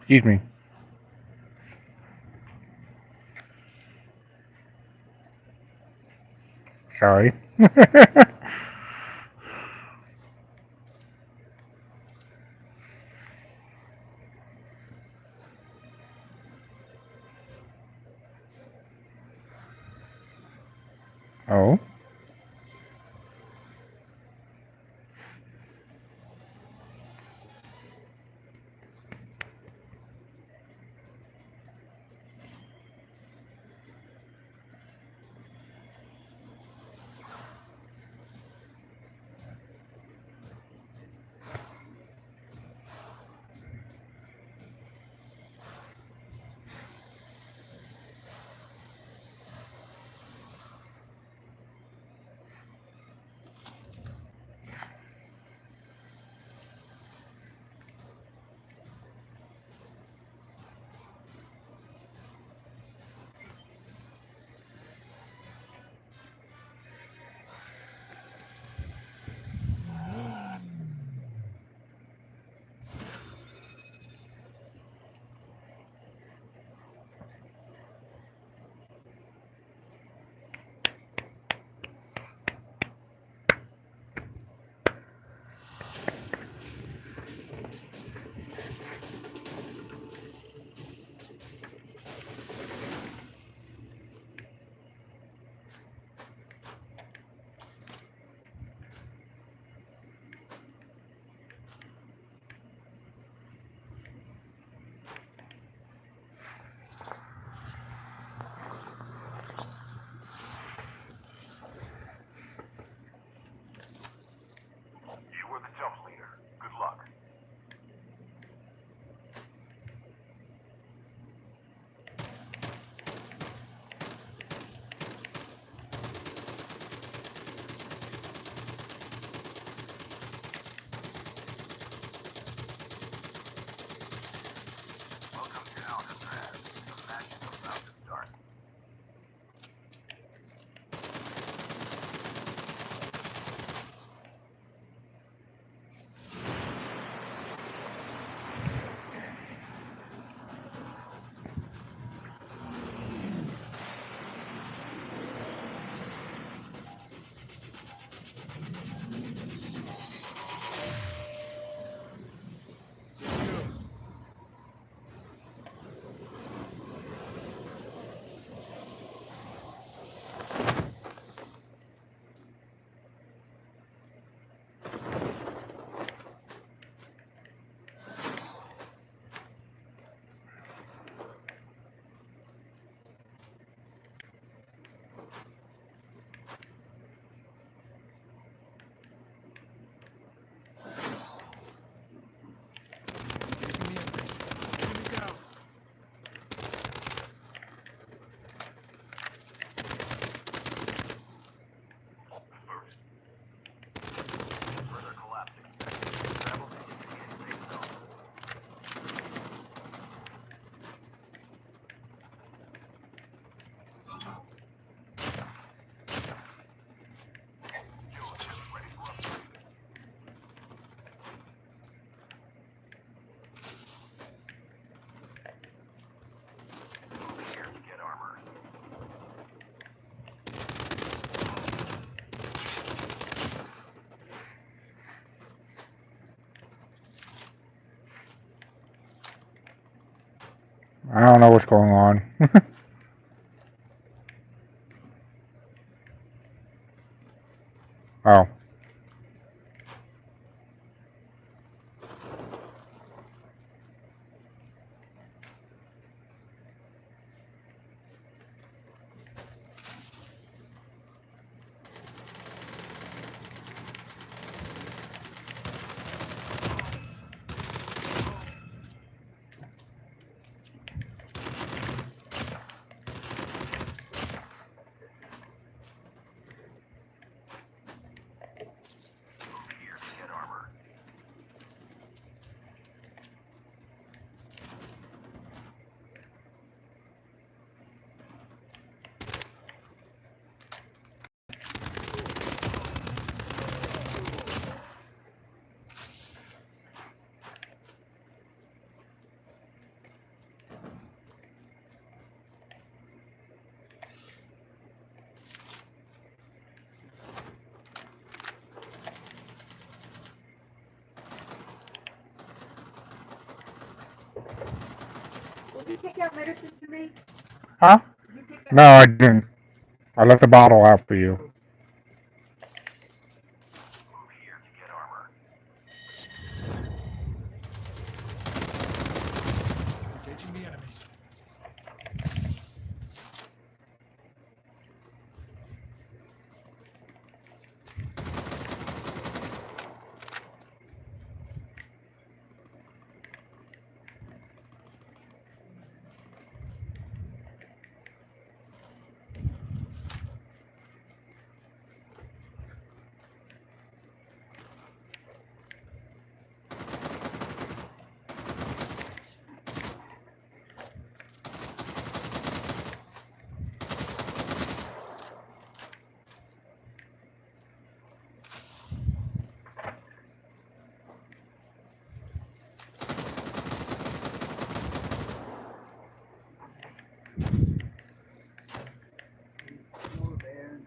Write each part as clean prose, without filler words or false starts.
Excuse me. Sorry. Oh. You were the jump leader. Good luck. Welcome to Alcatraz. The match is about to start. Further collapse expected. Travel to immediate safe zone. Fuel chips ready for upgrade. Moving here to get armor. I don't know what's going on. Oh. Did you pick out medicine for me? Huh? Did you pick out No, I didn't. I left the bottle out for you. Move here to get armor. Engaging the enemies. more bears?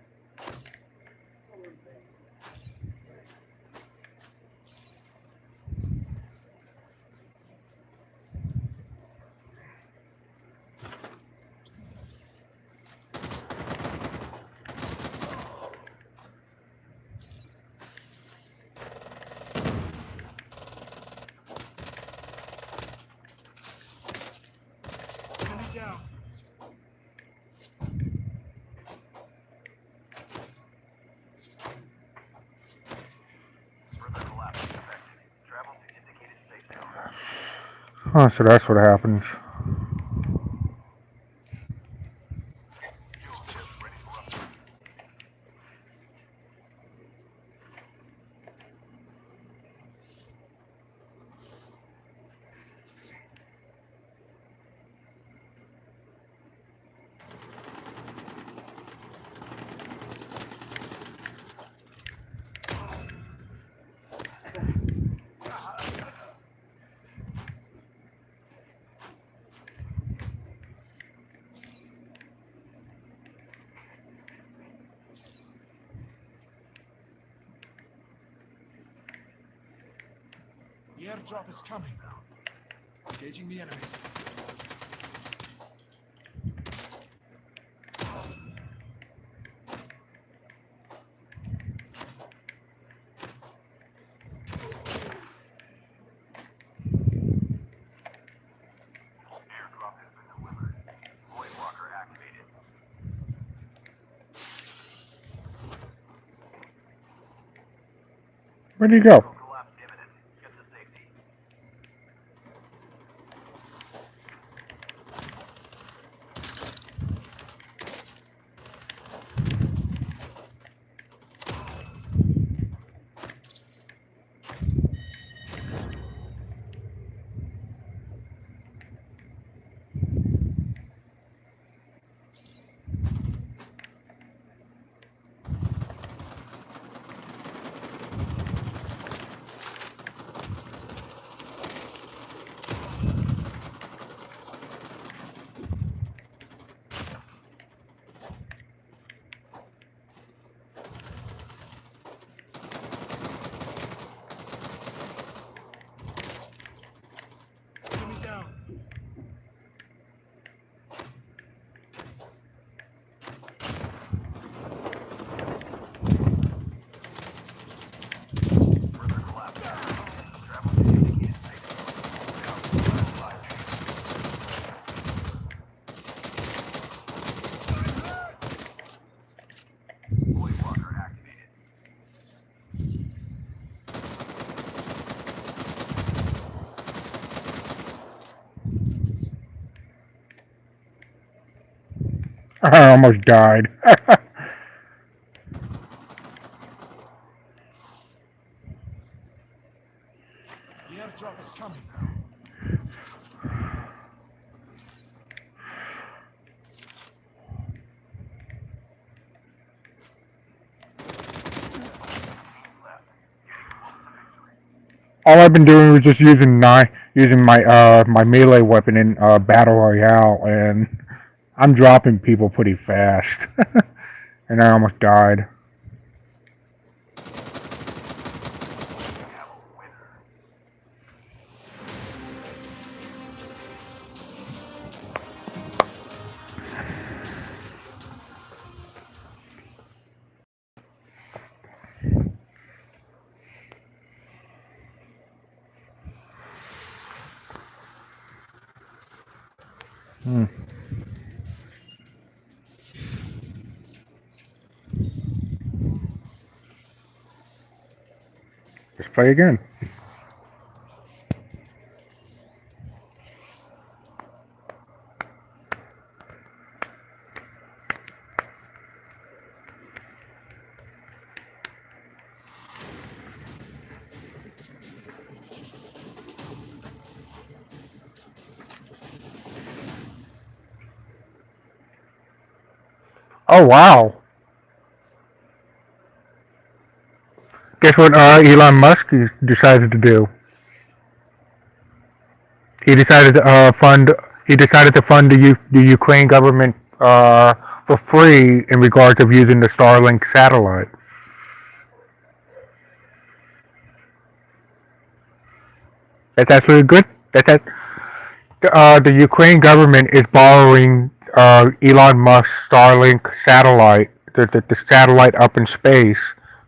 Enemy down. Further collapse expected. Travel to indicated safe zone. Oh, so that's what happens. Fuel chips ready for upgrade. The airdrop is coming. Engaging the enemies. Airdrop has been delivered. Void walker activated. Where'd you go? Collapse imminent. Get to safety. Enemy down. Further collapse. Travel to indicated safe zone. Void walker activated. I almost died. The airdrop is coming. All I've been doing was just using my melee weapon in battle royale, and I'm dropping people pretty fast, and I almost died. Hmm. Let's play again. Oh wow! Guess what Elon Musk decided to do? He decided to fund. He decided to fund the Ukraine government for free in regards of using the Starlink satellite. That's actually good. The Ukraine government is borrowing Elon Musk's Starlink satellite, the satellite up in space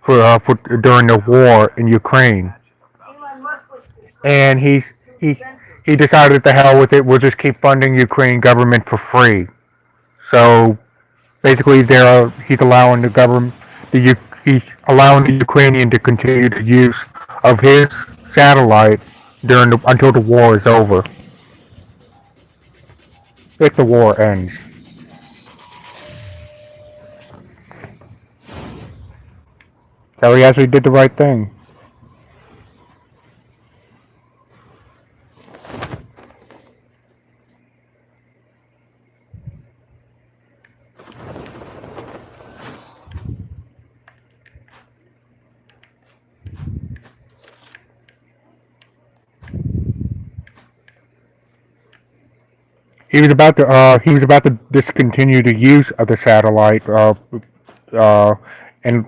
for during the war in Ukraine, Elon Musk was and too he expensive. he decided to hell with it. We'll just keep funding Ukraine government for free. So basically, he's allowing the government he's allowing the Ukrainian to continue the use of his satellite until the war is over. If the war ends. So he actually did the right thing. He was about to discontinue the use of the satellite uh, and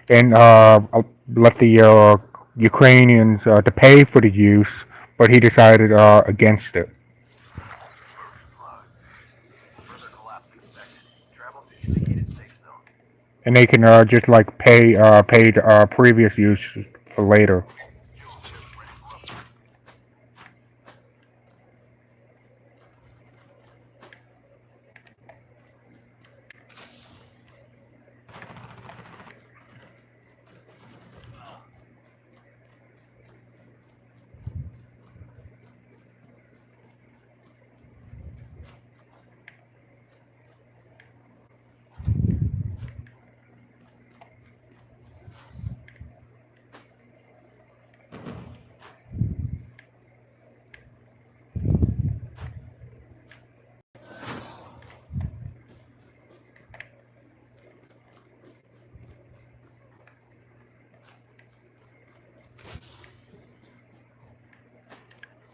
let the Ukrainians to pay for the use, but he decided against it. Further collapse expected. Travel to indicated safe zone. And they can just like pay the previous use for later. Fuel ships ready for upgrade.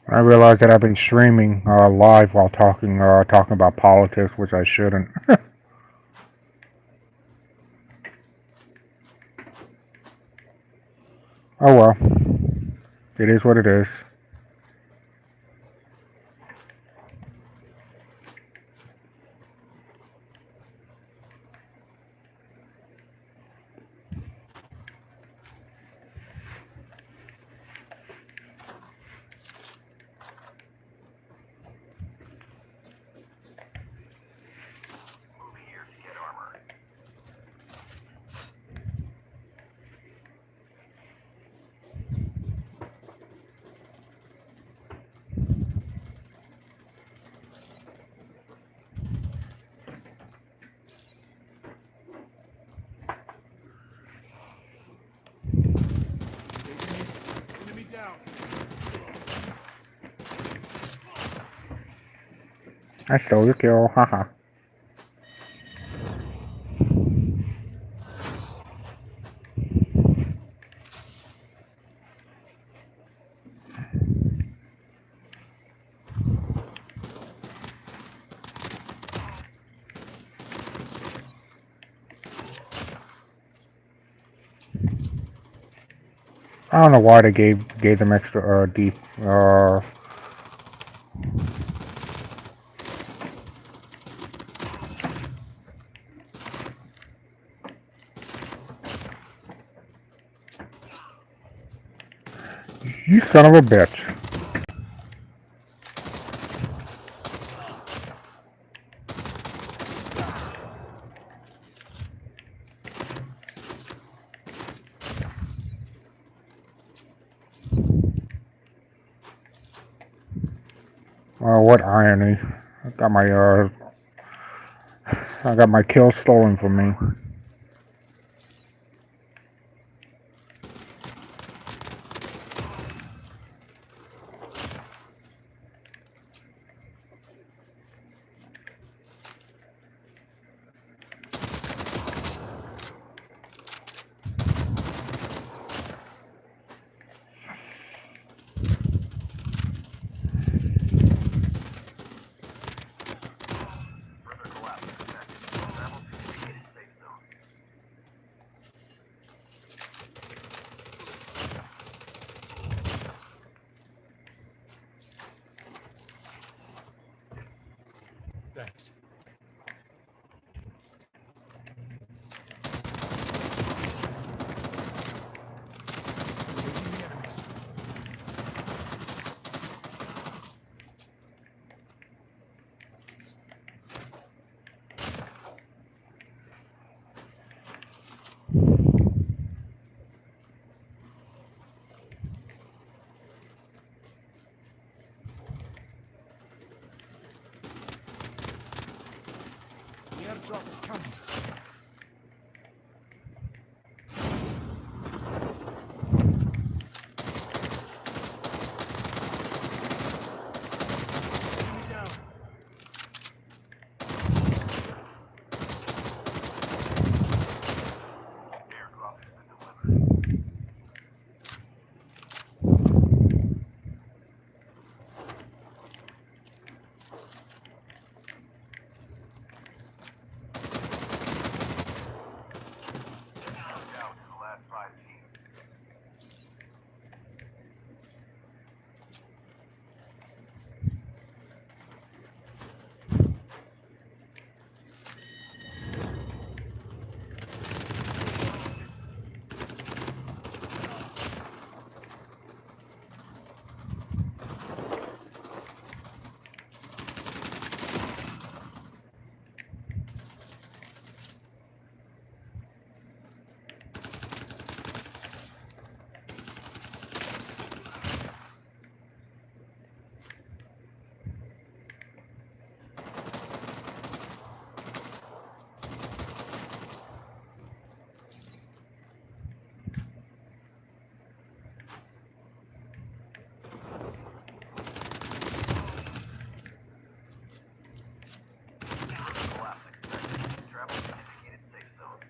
I realize that I've been streaming live while talking about politics, which I shouldn't. Oh well, it is what it is. Moving here to get armor. Enemy down. I stole your kill, haha. I don't know why they gave them extra deep you son of a bitch. What irony! I got my I got my kill stolen from me. Further collapse detected. Travel to indicated safe zone. Thanks. Engaging the enemies. The airdrop is coming. Enemy down. Airdrop has been delivered. Down to the last 5 teams. Collapse expected. Travel to indicated safe zone.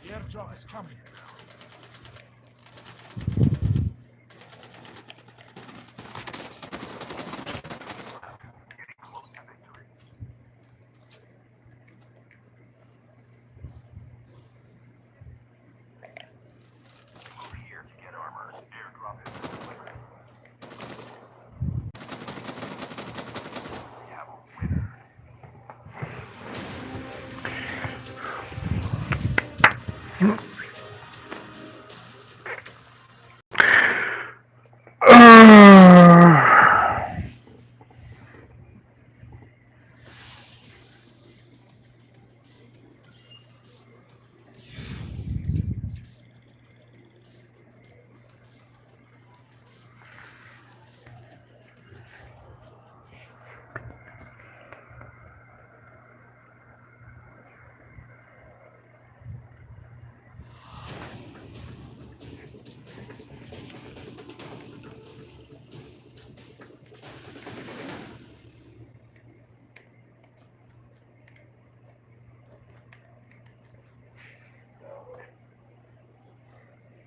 The airdrop is coming. Getting close to victory. Move here to get armor. Airdrop has been delivered. We have a winner.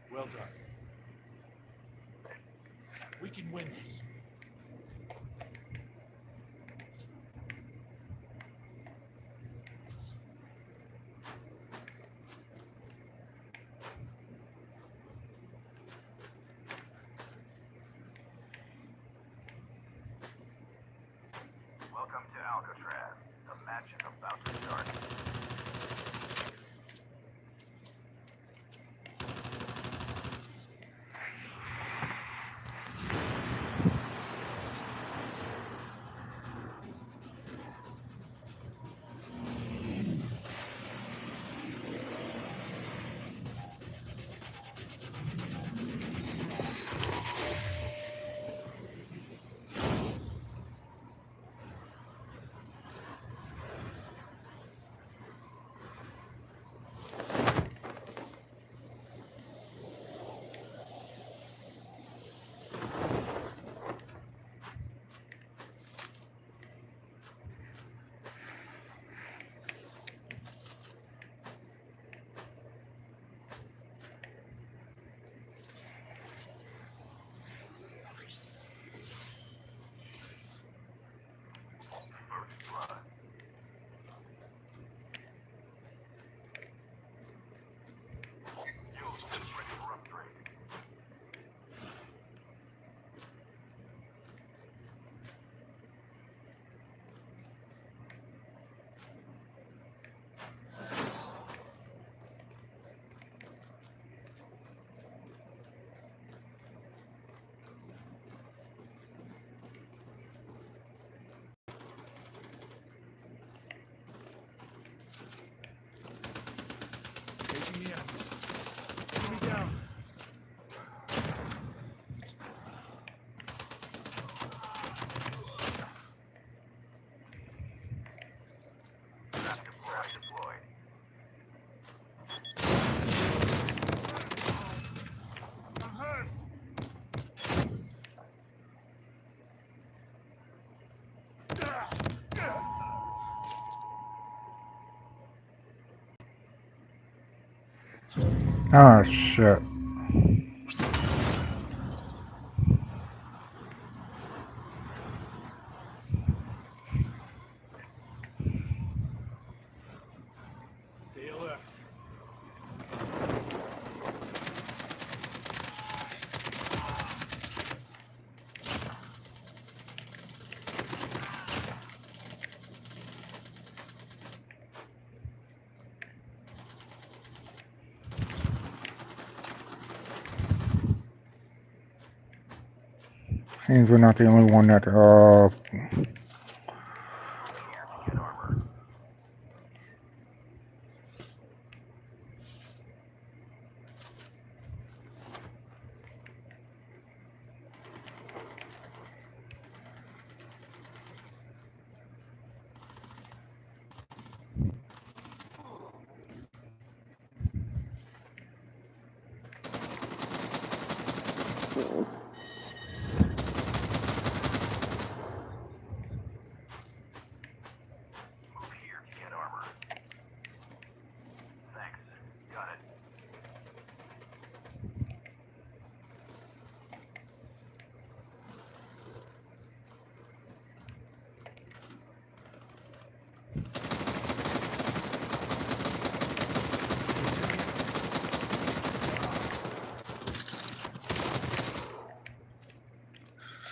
Well done. We can win this. Welcome to Alcatraz. The match is about Oh shit. Stay alert. Seems we're not the only one that Get armor. Move here to get armor. Thanks. Got it.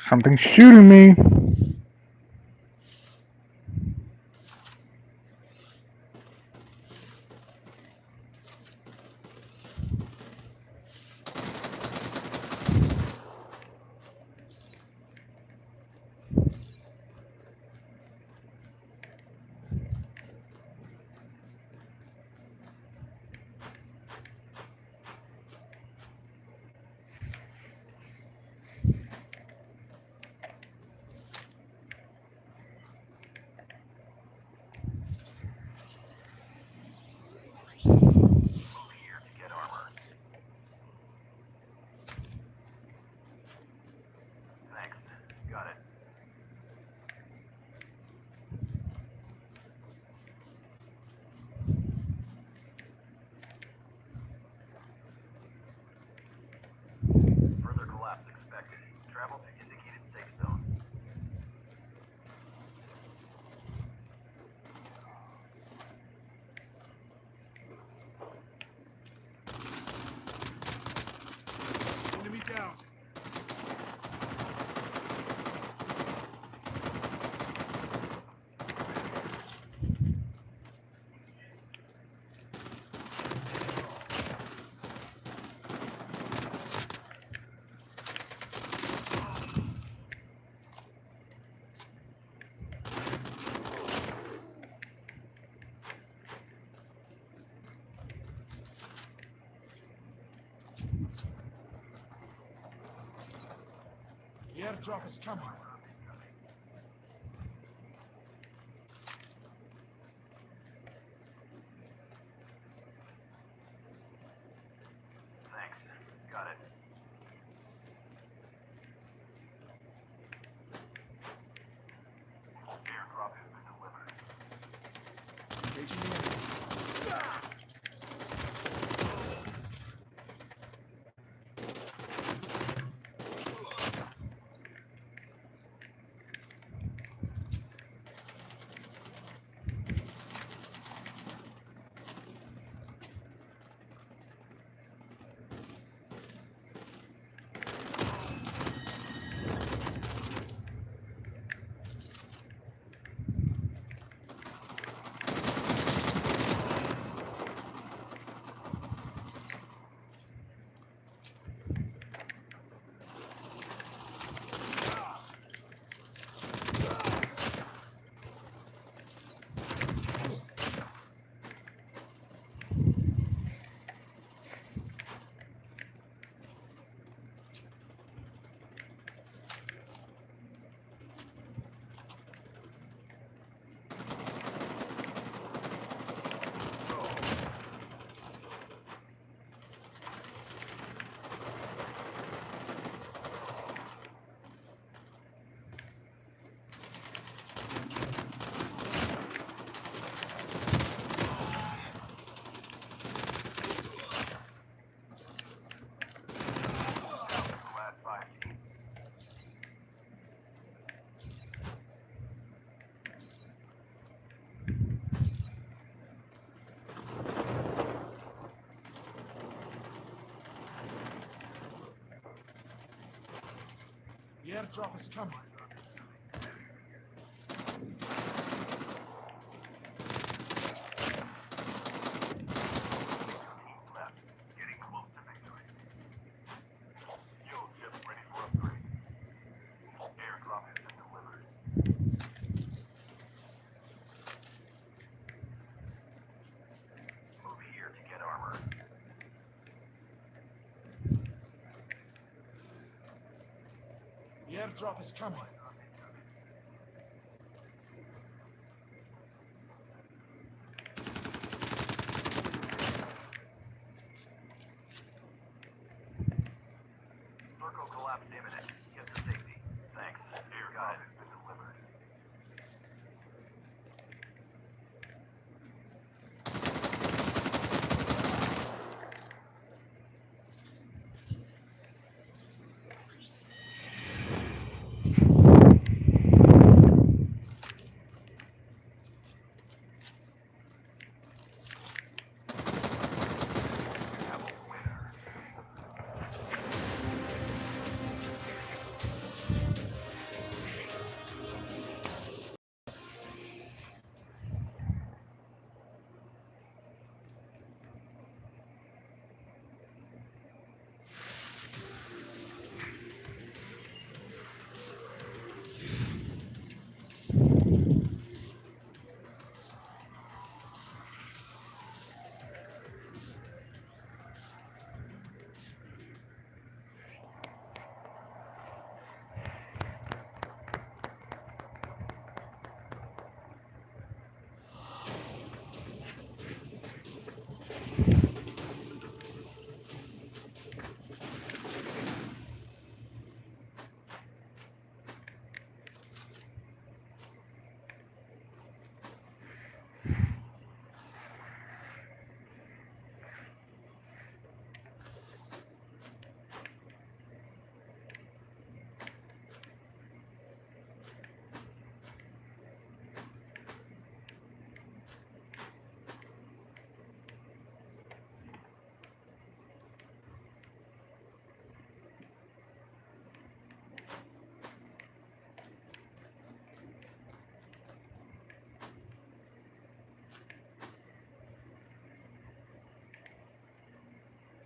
something's shooting me. Move here to get armor. Thanks. Got it. Further collapse expected. Travel to indicated safe zone. Enemy down. The airdrop is coming. Thanks. Got it. Airdrop has been delivered. Engaging the enemy. airdrop is coming. Left. Getting close to victory. Fuel chips ready for upgrade. Airdrop has been delivered. Move here to get armor. The airdrop is coming. Circle collapse imminent. Get to safety. Thanks. Airdrop has been delivered. Have a winner.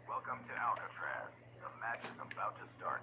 Welcome to Alcatraz. The match is about to start.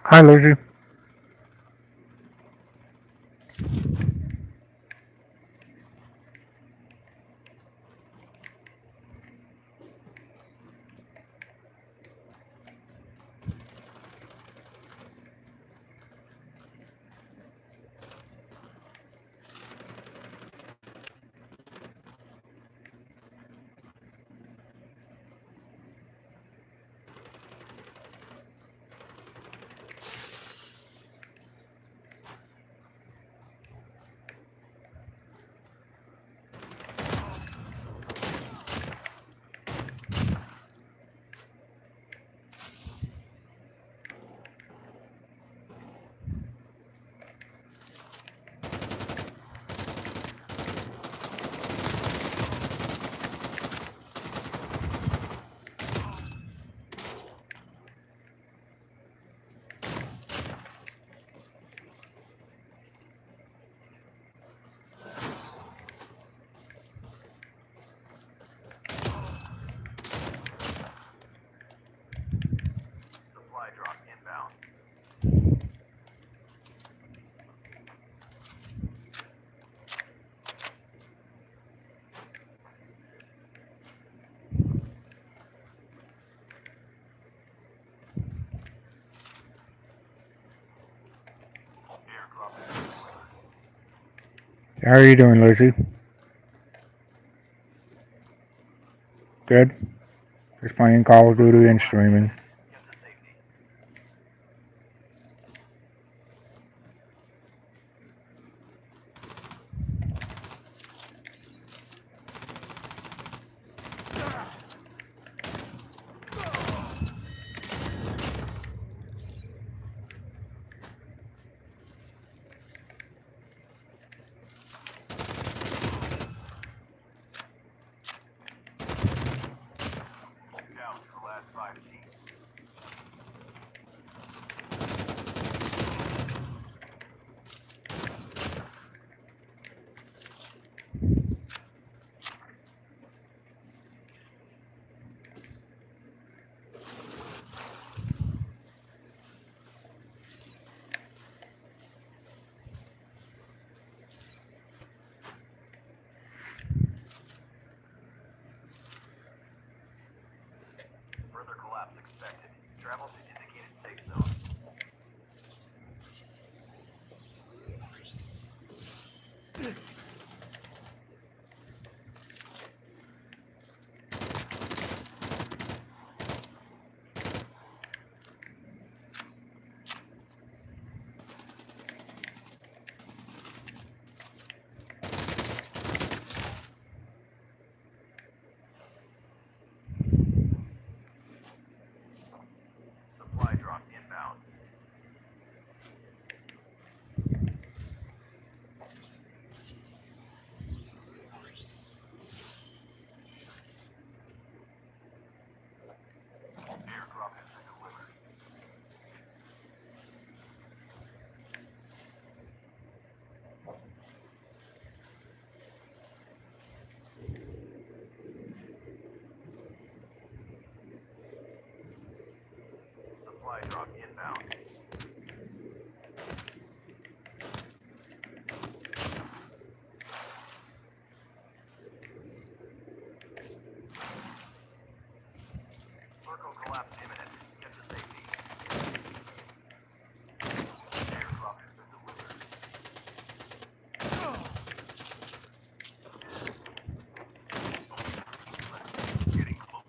Hi, Lucy. Supply drop inbound. Airdrop has been delivered. How are you doing, Lucy? Good. Just playing Call of Duty and streaming. Get to safety. Down to the last 5 teams. Further collapse expected. Travel to indicated safe zone. Supply drop inbound. Airdrop has been delivered. Supply drop inbound. Circle collapse imminent. Get to safety. Airdrop has been delivered. Getting close.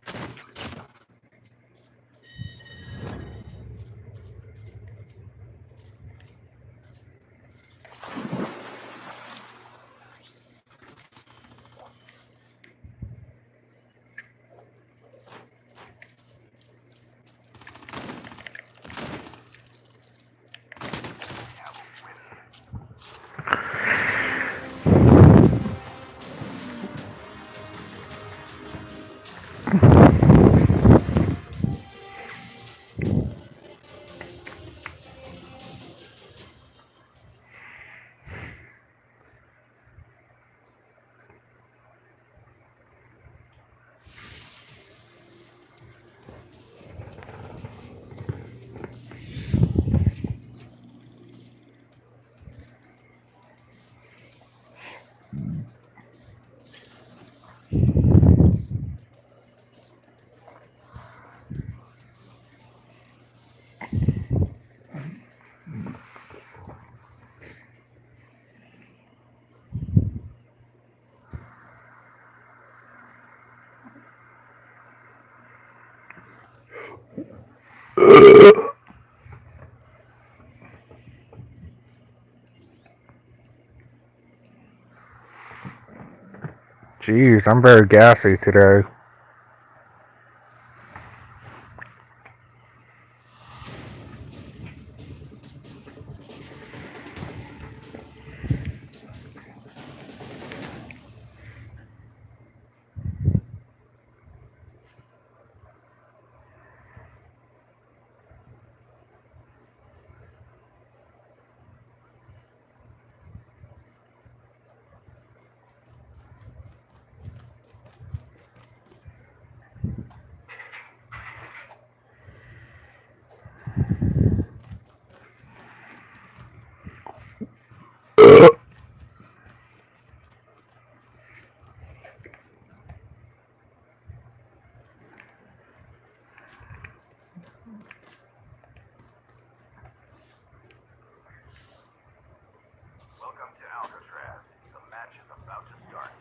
Jeez, I'm very gassy today. Welcome to Alcatraz. The match is about to start.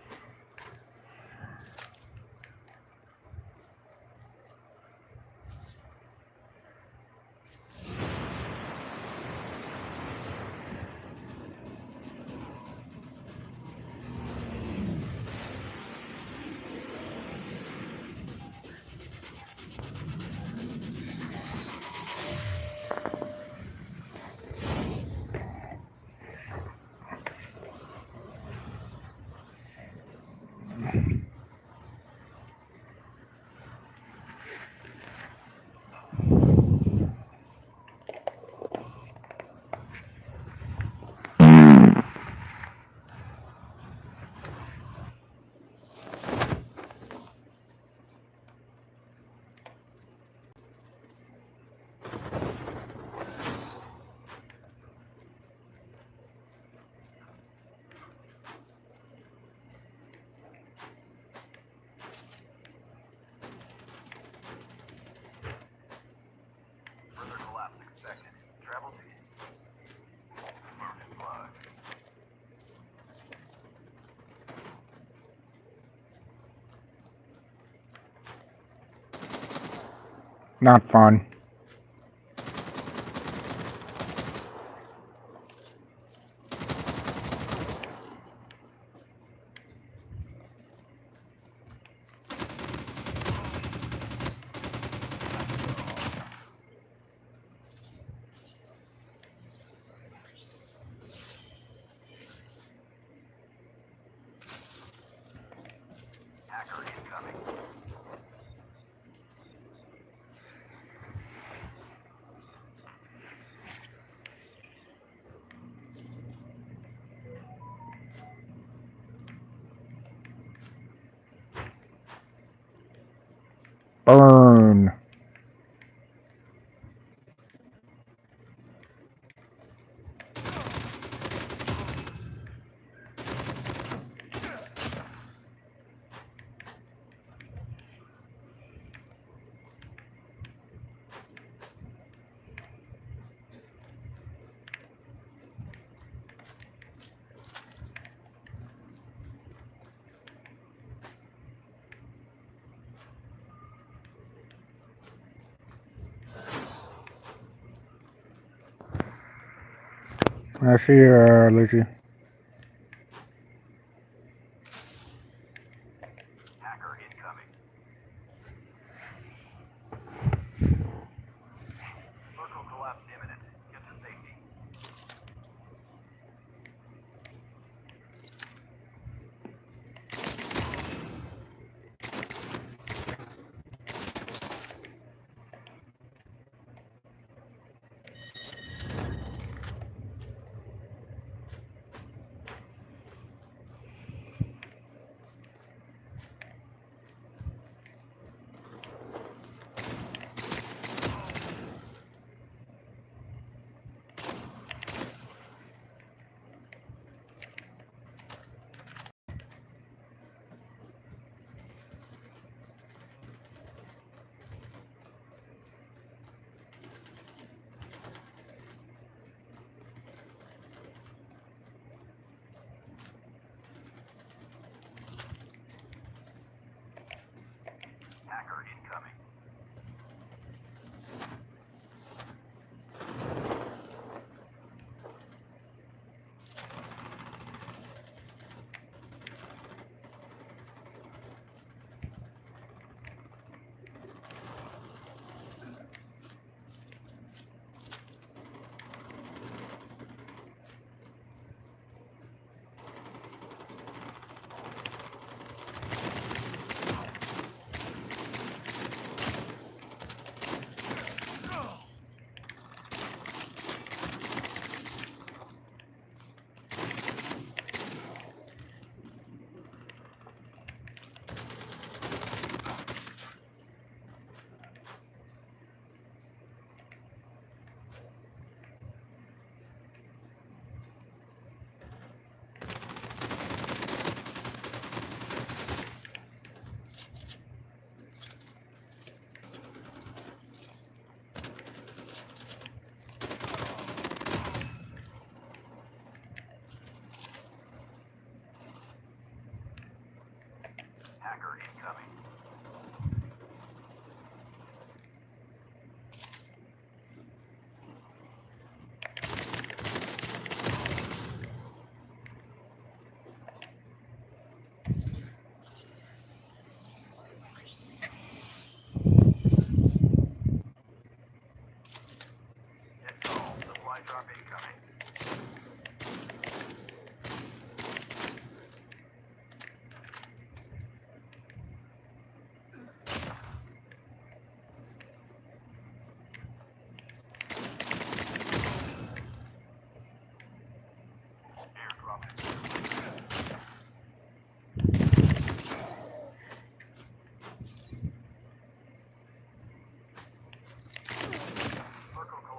Further collapse expected. Travel to Market Plug. Not fun. Hacker incoming. Burn. I see you, Lizzie. Hacker incoming. Circle collapse imminent. Get to safety.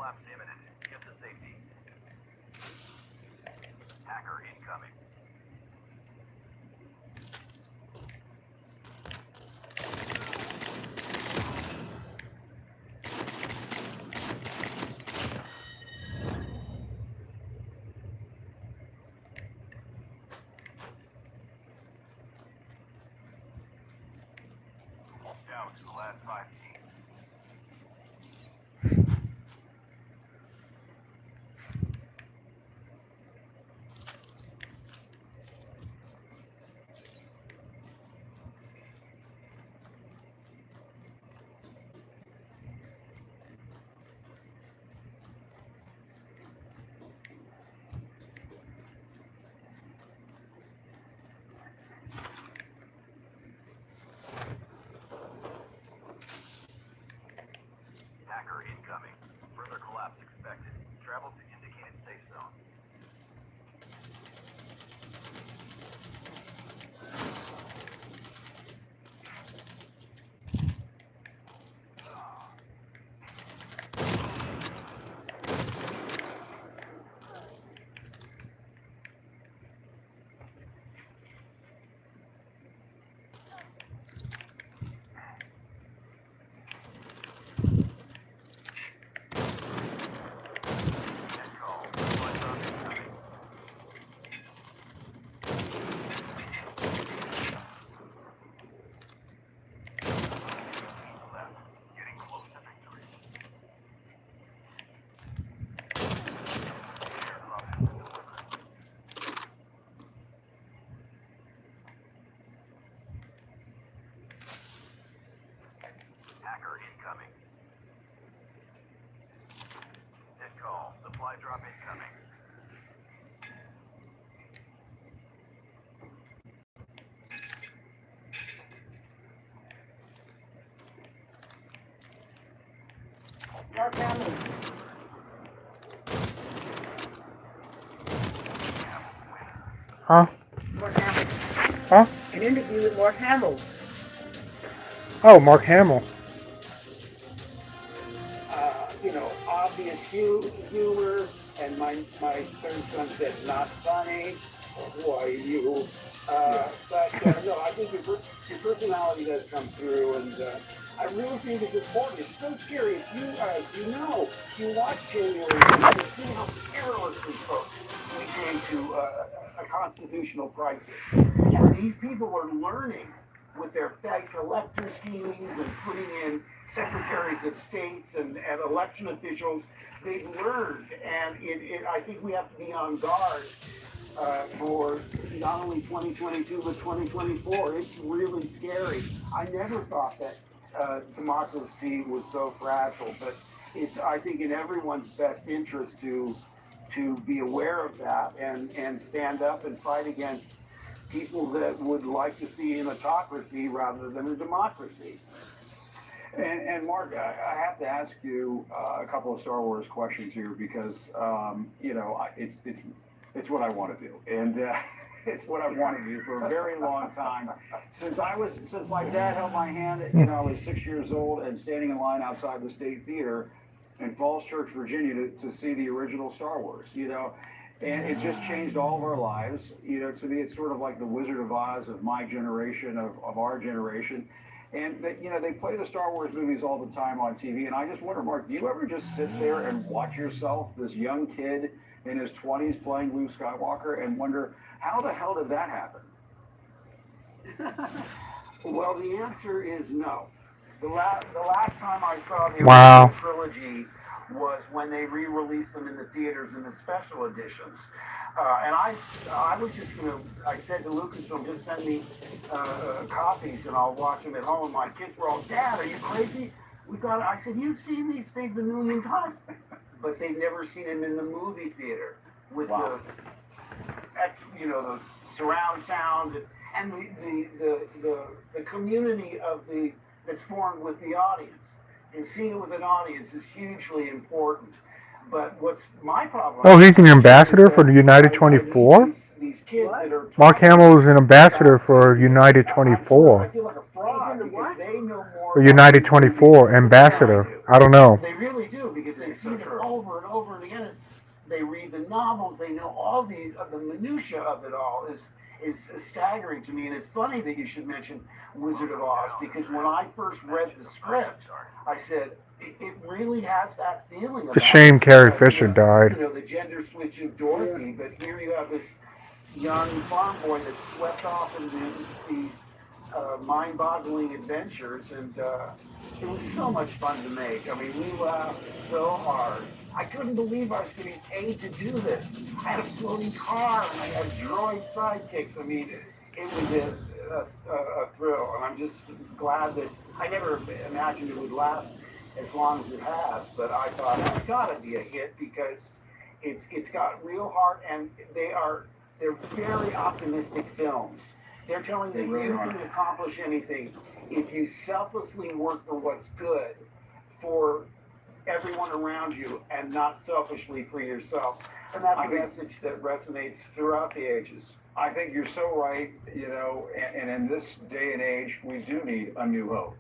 collapse imminent. Get to safety. Hacker incoming. Down to the last 5 teams. Hacker incoming. Further collapse expected. Travel to indicated safe zone. Net call. Supply drop incoming. Left. Getting close to victory. Airdrop has been delivered. Hacker incoming. Net call. Supply drop incoming. Mark Hamill. Huh? Mark Hamill. Huh? An interview with Mark Hamill. Oh, Mark Hamill. Obvious humor, and my third son said not funny. Why you? But no, I think your personality does come through, and I really think it's important. It's so scary. If you watch January, you see how perilously close we came to a constitutional crisis. And these people are learning with their fake elector schemes and putting in secretaries of states and election officials. They've learned, and I think we have to be on guard for not only 2022 but 2024. It's really scary. I never thought that democracy was so fragile, but it's, I think, in everyone's best interest to be aware of that and stand up and fight against people that would like to see an autocracy rather than a democracy. And Mark, I have to ask you a couple of Star Wars questions here because it's what I want to do, and it's what I've wanted to do for a very long time. Since my dad held my hand, I was 6 years old and standing in line outside the State Theater in Falls Church, Virginia, to see the original Star Wars. And it just changed all of our lives. To me, it's sort of like the Wizard of Oz of my generation, of our generation. And they play the Star Wars movies all the time on TV. And I just wonder, Mark, do you ever just sit there and watch yourself, this young kid in his 20s playing Luke Skywalker, and wonder, how the hell did that happen? Well, the answer is no. The last time I saw the Wow. original trilogy was when they re-released them in the theaters in the special editions. And I was just I said to Lucasfilm, just send me copies and I'll watch them at home. My kids were all, Dad, are you crazy? I said, you've seen these things a million times. But they've never seen them in the movie theater with the surround sound and the community that's formed with the audience. And seeing it with an audience is hugely important. But what's my problem? Oh, he's an ambassador for the United 24? These kids that are Mark Hamill is an ambassador for United 24. I feel like a fraud because they know more United 24 ambassador. I don't know. They really do, because they It's see so it true. over and over and again. They read the novels. They know all the minutia of it all is staggering to me. And it's funny that you should mention Wizard of Oz, because when I first read the script, I said it really has that feeling. It's a shame Carrie Fisher You died. know, the gender switch of Dorothy, but here you have this young farm boy that's swept off into these mind-boggling adventures, and it was so much fun to make. I mean, we laughed so hard. I couldn't believe I was getting paid to do this. I had a floating car, and I had droid sidekicks. I mean, it was a thrill, and I'm just glad that I never imagined it would last as long as it has. But I thought it's got to be a hit, because it's got real heart, and they're very optimistic films. They're telling you that you can accomplish anything if you selflessly work for what's good for everyone around you and not selfishly for yourself. And that's a message that resonates throughout the ages. I think you're so right, you know, and in this day and age, we do need a new hope.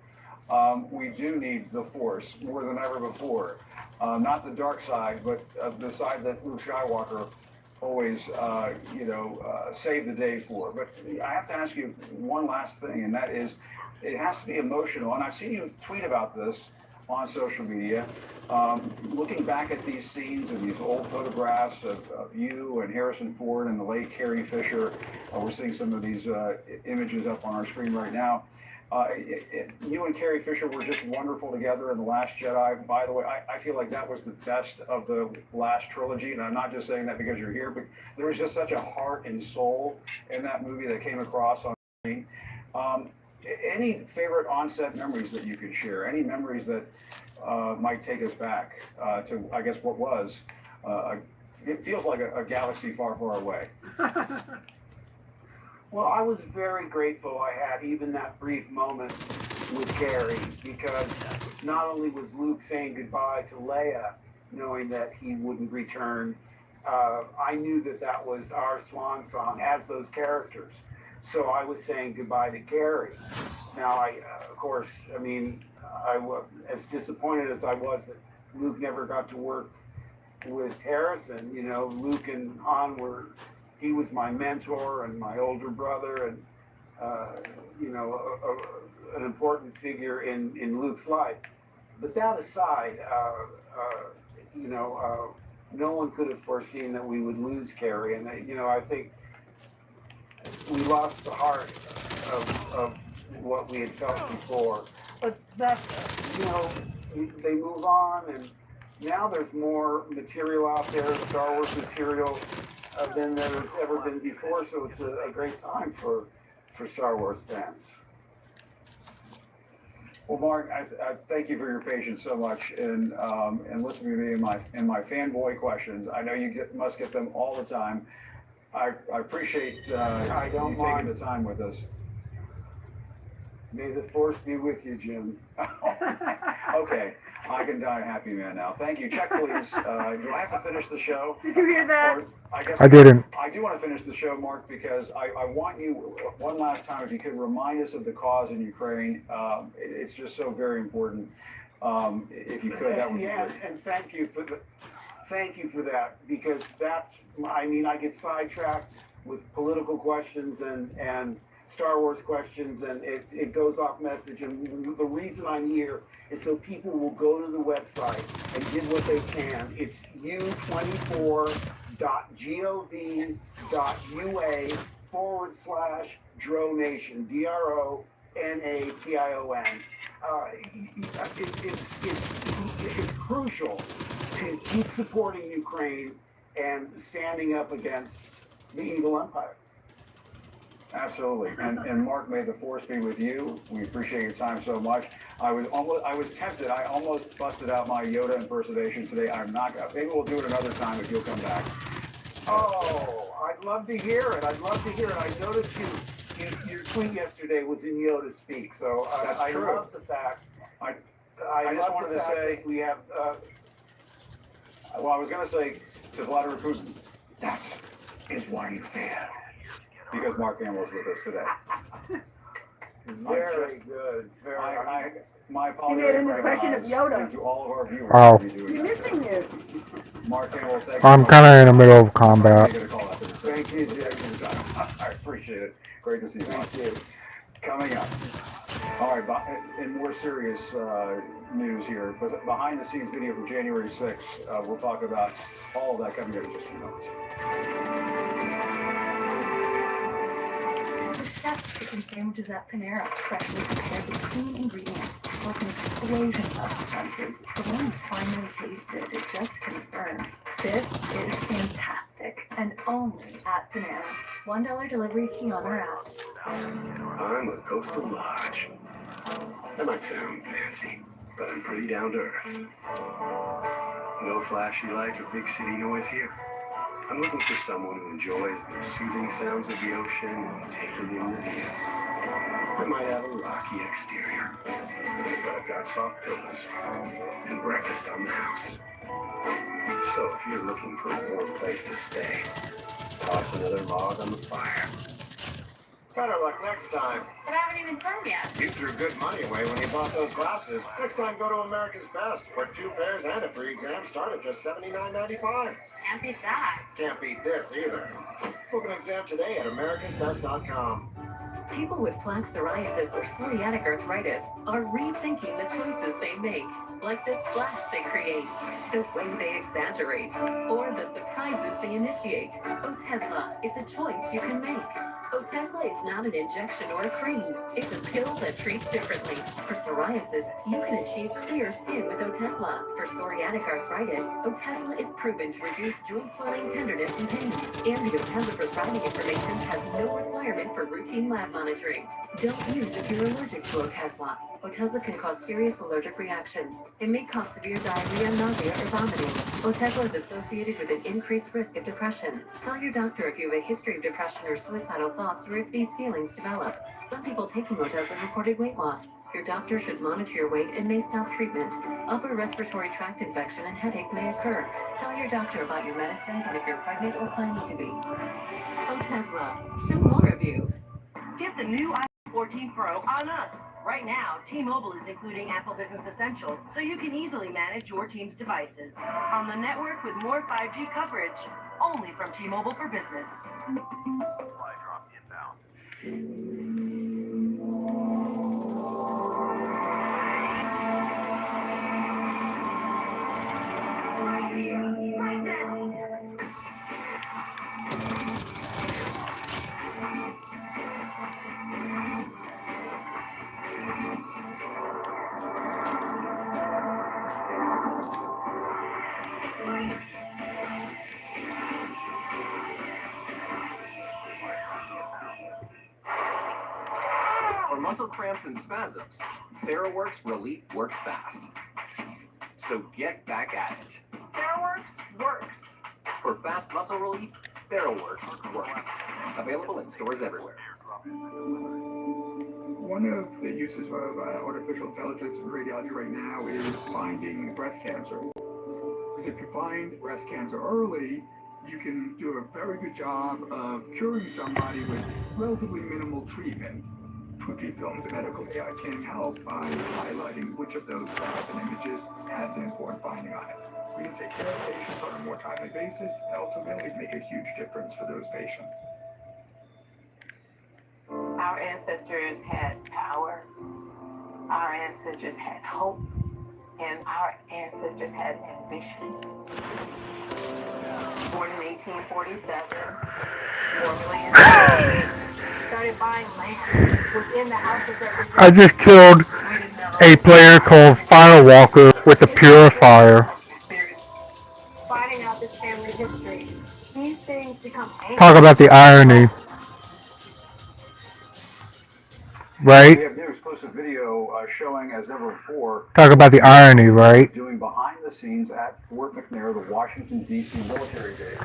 We do need the Force more than ever before. Not the dark side, but the side that Luke Skywalker always, save the day for. But I have to ask you one last thing, and that is, it has to be emotional. And I've seen you tweet about this on social media, looking back at these scenes and these old photographs of you and Harrison Ford and the late Carrie Fisher. We're seeing some of these images up on our screen right now. You and Carrie Fisher were just wonderful together in The Last Jedi. By the way, I feel like that was the best of the last trilogy, and I'm not just saying that because you're here, but there was just such a heart and soul in that movie that came across on screen. Any favorite on-set memories that you could share? Any memories that might take us back to, I guess, what was, it feels like a galaxy far, far away. Well, I was very grateful I had even that brief moment with Carrie, because not only was Luke saying goodbye to Leia, knowing that he wouldn't return, I knew that was our swan song as those characters. So I was saying goodbye to Carrie. Now, of course, I mean, I was as disappointed as I was that Luke never got to work with Harrison. You know, Luke and Han he was my mentor and my older brother, and an important figure in Luke's life. But that aside, no one could have foreseen that we would lose Carrie, and I think we lost the heart of what we had felt before. But that's, they move on, and now there's more material out there, Star Wars material, than there's ever been before, so it's a great time for Star Wars fans. Well, Mark, I thank you for your patience so much and listening to me and my fanboy questions. I know you must get them all the time. I appreciate you taking the time with us. May the Force be with you, Jim. Okay, I can die a happy man now. Thank you. Check, please. Do I have to finish the show? Did you hear that? Or, I guess I didn't. I do want to finish the show, Mark, because I want you one last time, if you could remind us of the cause in Ukraine. It's just so very important. If you could, that would be great. And thank you for that, because I get sidetracked with political questions and Star Wars questions, and it goes off message. And the reason I'm here is so people will go to the website and give what they can. It's u24.gov.ua/Dronation, DRONATION. It's crucial to keep supporting Ukraine and standing up against the evil empire. Absolutely. And Mark, may the Force be with you. We appreciate your time so much. I was tempted. I almost busted out my Yoda impersonation today. I'm not. Maybe we'll do it another time if you'll come back. Oh, I'd love to hear it. I noticed your tweet yesterday was in Yoda speak. So That's true. love the fact. I I just love wanted the to fact say. that we have. Well, I was going to say to Vladimir Putin, that is why you fail. Because Mark Hamill is with us today. Very good. My He apologies. made an for impression of Oz, Yoda. And to all of our viewers. Oh. for doing You're that. missing this. Mark Hamill, thank you. I'm kind of in the middle of combat. Thank you, Jack. I appreciate it. Great to see you. Thank you. Coming up. All right, in more serious news here, behind the scenes video from January 6th, we'll talk about all of that coming up in just a few moments. The chef's chicken sandwiches at Panera, freshly prepared with clean ingredients, like an explosion of the senses. So when you finally taste it, it just confirms this is fantastic, and only at Panera. $1 delivery fee on our app. I'm a coastal lodge. That might sound fancy, but I'm pretty down to earth. No flashy lights or big city noise here. I'm looking for someone who enjoys the soothing sounds of the ocean and taking in the view. I might have a rocky exterior, but I've got soft pillows and breakfast on the house. So if you're looking for a warm place to stay, toss another log on the fire. Better luck next time. But I haven't even flown yet. You threw good money away when you bought those glasses. Next time, go to America's Best, where 2 pairs and a free exam start at just $79.95. Can't beat that. Can't beat this either. Book an exam today at americasbest.com. People with plaque psoriasis or psoriatic arthritis are rethinking the choices they make, like the splash they create, the way they exaggerate, or the surprises they initiate. Otezla, it's a choice you can make. Otezla is not an injection or a cream. It's a pill that treats differently. For psoriasis, you can achieve clear skin with Otezla. For psoriatic arthritis, Otezla is proven to reduce joint swelling, tenderness, and pain. And the Otezla prescribing information has no requirement for routine lab monitoring. Don't use if you're allergic to Otezla. Otezla can cause serious allergic reactions. It may cause severe diarrhea, nausea, or vomiting. Otezla is associated with an increased risk of depression. Tell your doctor if you have a history of depression or suicidal thoughts, or if these feelings develop. Some people taking Otezla reported weight loss. Your doctor should monitor your weight and may stop treatment. Upper respiratory tract infection and headache may occur. Tell your doctor about your medicines and if you're pregnant or planning to be. Otezla, show more of you. Get the new iPhone 14 Pro on us. Right now, T-Mobile is including Apple Business Essentials, so you can easily manage your team's devices. On the network with more 5G coverage, only from T-Mobile for Business. Supply drop inbound. For muscle cramps and spasms, TheraWorks Relief works fast. So get back at it. TheraWorks works. For fast muscle relief, TheraWorks works. Available in stores everywhere. One of the uses of artificial intelligence in radiology right now is finding breast cancer. Because if you find breast cancer early, you can do a very good job of curing somebody with relatively minimal treatment. Fujifilm's medical AI can help by highlighting which of those facts and images has an important finding on it. We can take care of patients on a more timely basis and ultimately make a huge difference for those patients. Our ancestors had power. Our ancestors had hope. And our ancestors had ambition. Born in 1847, 4 million started buying land, was in the House of Representatives. I just killed a player called Firewalker with a purifier. Finding out this family history, these things become Talk about the irony. Right? We have new exclusive video showing, as never before, Talk about the irony, right? doing behind the scenes at Fort McNair, the Washington, D.C. military base.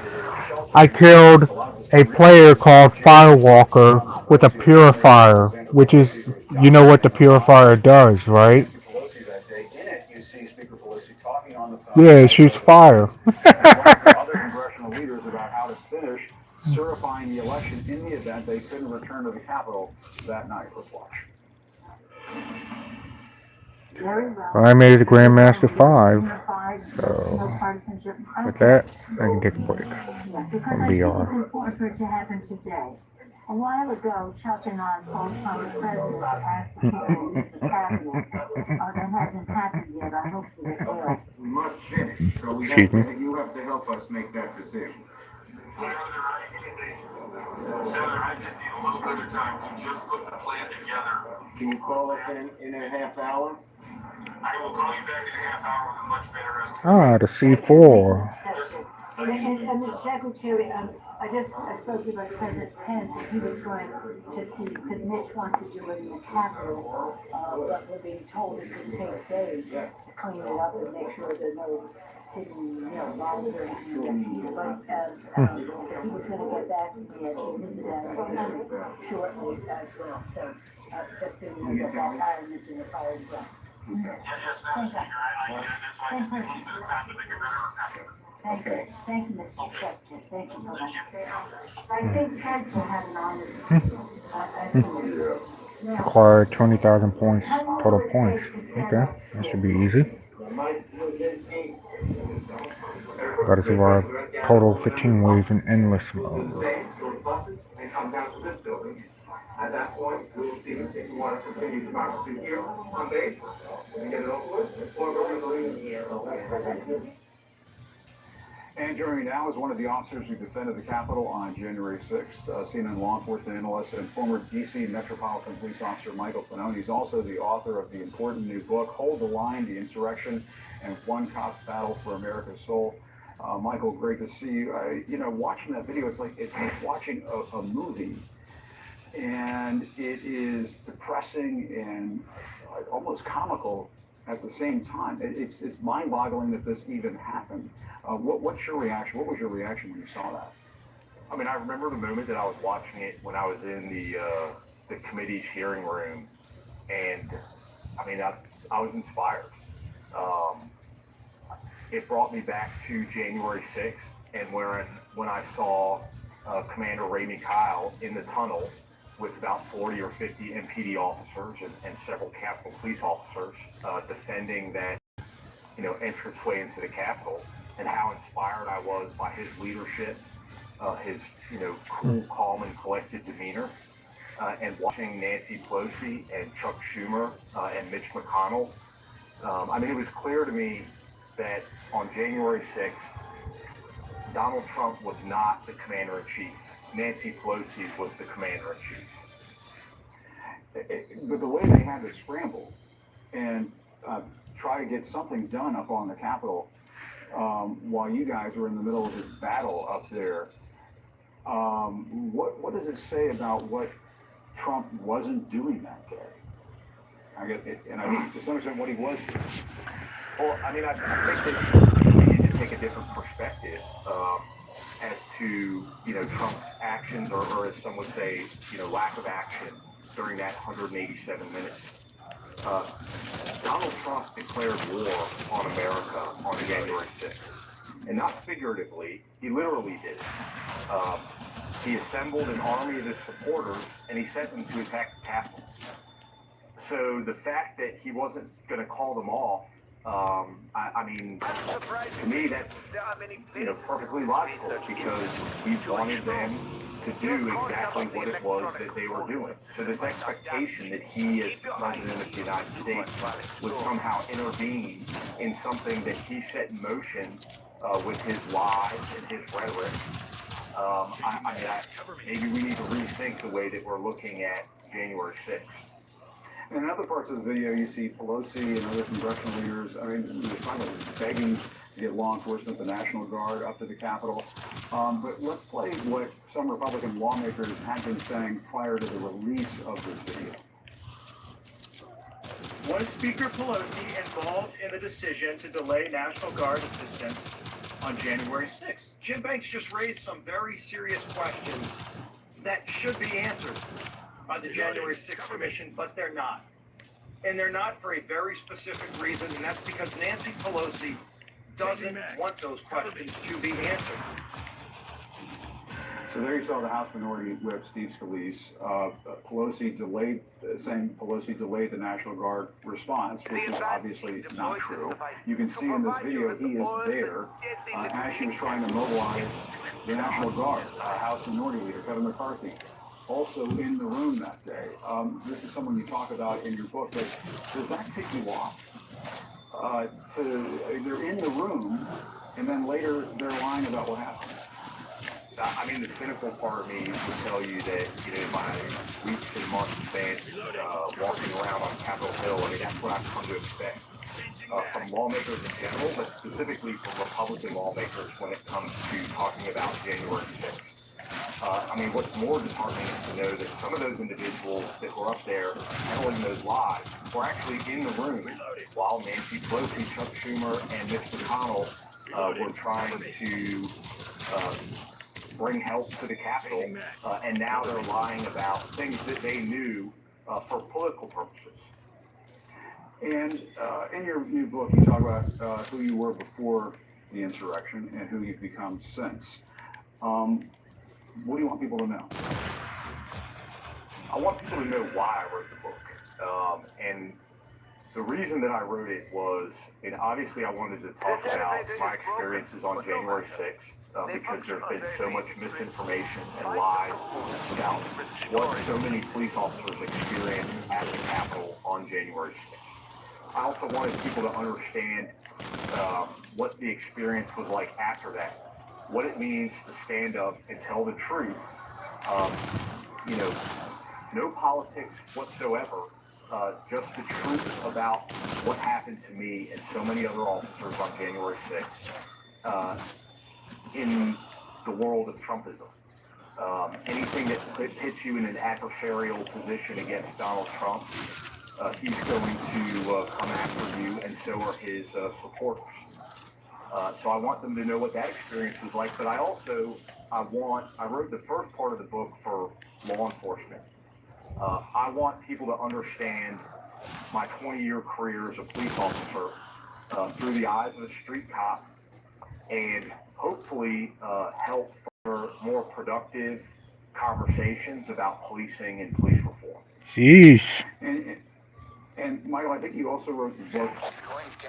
I killed a player called Firewalker with a purifier, which is, you know what the purifier does, right? Pelosi that day. In it, you see Speaker Pelosi talking on the phone. Yeah, it shoots fire. Other congressional leaders about how to finish certifying the election in the event they couldn't return to the Capitol that night. Let's watch. Very well. I made it to Grandmaster 5. No So, partisanship. with that, I can take a break Yeah, because from I think it's BR. important for it to happen today. A while ago, Chuck and I called on the president to ask the cabinet. That hasn't happened yet. I hope that it will. We must finish, so Excuse me. you have to help us make that decision. Senator, I just need a little bit of time to just put the plan together. Can you call us in a half hour? I will call you back in a half hour with a much better estimate. Ah, the C4. And Mr. Secretary, I spoke to Vice President Pence, and he was going to see, because Mitch wants to do it in the Capitol, but we're being told it could take days to clean it up and make sure there's no hidden, bombs or anything. But he was going to get back to me as he visited us shortly as well. So just so you know, that iron is in the fire as well. Yes, Madam Speaker, I get it. That's why I just need a little bit of time to make a better estimate. Thank you, Mr. Secretary. Thank you so much. I think Pence will have an honor. Acquired 20,000 points, total points. Okay, that should be easy. Gotta survive total 15 waves in endless mode. At that point, we will see if you want to continue democracy here on base and get it over with, or we're going to leave. And joining me now is one of the officers who defended the Capitol on January 6th, CNN law enforcement analyst and former D.C. Metropolitan Police Officer Michael Fanone. He's also the author of the important new book, Hold the Line, The Insurrection and One Cop's Battle for America's Soul. Michael, great to see you. Watching that video, it's like watching a movie. And it is depressing and almost comical at the same time. It's mind-boggling that this even happened. What's your reaction? What was your reaction when you saw that? I mean, I remember the moment that I was watching it when I was in the committee's hearing room, and I mean, I was inspired. It brought me back to January 6th, and when I saw Commander Ray Mikhail in the tunnel with about 40 or 50 MPD officers and several Capitol Police officers defending that, entranceway into the Capitol, and how inspired I was by his leadership, his, cool, calm, and collected demeanor, and watching Nancy Pelosi and Chuck Schumer and Mitch McConnell. I mean, it was clear to me that on January 6th, Donald Trump was not the commander-in-chief. Nancy Pelosi was the commander-in-chief. But the way they had to scramble and try to get something done up on the Capitol while you guys were in the middle of this battle up there, what does it say about what Trump wasn't doing that day? I get it, and I think to some extent what he was doing. Well, I mean, I think that we need to take a different perspective as to, Trump's actions, or as some would say, lack of action during that 187 minutes. Donald Trump declared war on America on January 6th. And not figuratively, he literally did it. He assembled an army of his supporters, and he sent them to attack the Capitol. So the fact that he wasn't going to call them off, I mean, to me, that's perfectly logical, because he wanted them to do exactly what it was that they were doing. So this expectation that he, as President of the United States, would somehow intervene in something that he set in motion with his lies and his rhetoric, maybe we need to rethink the way that we're looking at January 6th. And in other parts of the video, you see Pelosi and other congressional leaders, they're finally begging to get law enforcement, the National Guard, up to the Capitol. But let's play what some Republican lawmakers had been saying prior to the release of this video. Was Speaker Pelosi involved in the decision to delay National Guard assistance on January 6th? Jim Banks just raised some very serious questions that should be answered by the January 6th Commission, but they're not. And they're not for a very specific reason, and that's because Nancy Pelosi doesn't want those questions to be answered. So there you saw the House Minority Whip, Steve Scalise. Pelosi delayed, saying Pelosi delayed the National Guard response, which is obviously not true. You can see in this video he is there as she was trying to mobilize the National Guard. House Minority Leader Kevin McCarthy also in the room that day. This is someone you talk about in your book, but does that tick you off? They're in the room, and then later they're lying about what happened. I mean, the cynical part of me would tell you that, you know, my weeks and months spent walking around on Capitol Hill, I mean, that's what I've come to expect from lawmakers in general, but specifically from Republican lawmakers when it comes to talking about January 6th. I mean, what's more disheartening is to know that some of those individuals that were up there telling those lies were actually in the room while Nancy Pelosi, Chuck Schumer, and Mitch McConnell were trying to bring help to the Capitol, and now they're lying about things that they knew for political purposes. And in your new book, you talk about who you were before the insurrection and who you've become since. What do you want people to know? I want people to know why I wrote the book. And the reason that I wrote it was, and obviously I wanted to talk about my experiences on January 6th, because there's been so much misinformation and lies about what so many police officers experienced at the Capitol on January 6th. I also wanted people to understand what the experience was like after that, what it means to stand up and tell the truth. You know, no politics whatsoever. Just the truth about what happened to me and so many other officers on January 6th in the world of Trumpism. Anything that puts you in an adversarial position against Donald Trump, he's going to come after you, and so are his supporters. So I want them to know what that experience was like, but I wrote the first part of the book for law enforcement. I want people to understand my 20-year career as a police officer through the eyes of a street cop, and hopefully help for more productive conversations about policing and police reform. Jeez. And Michael, I think you also wrote the book,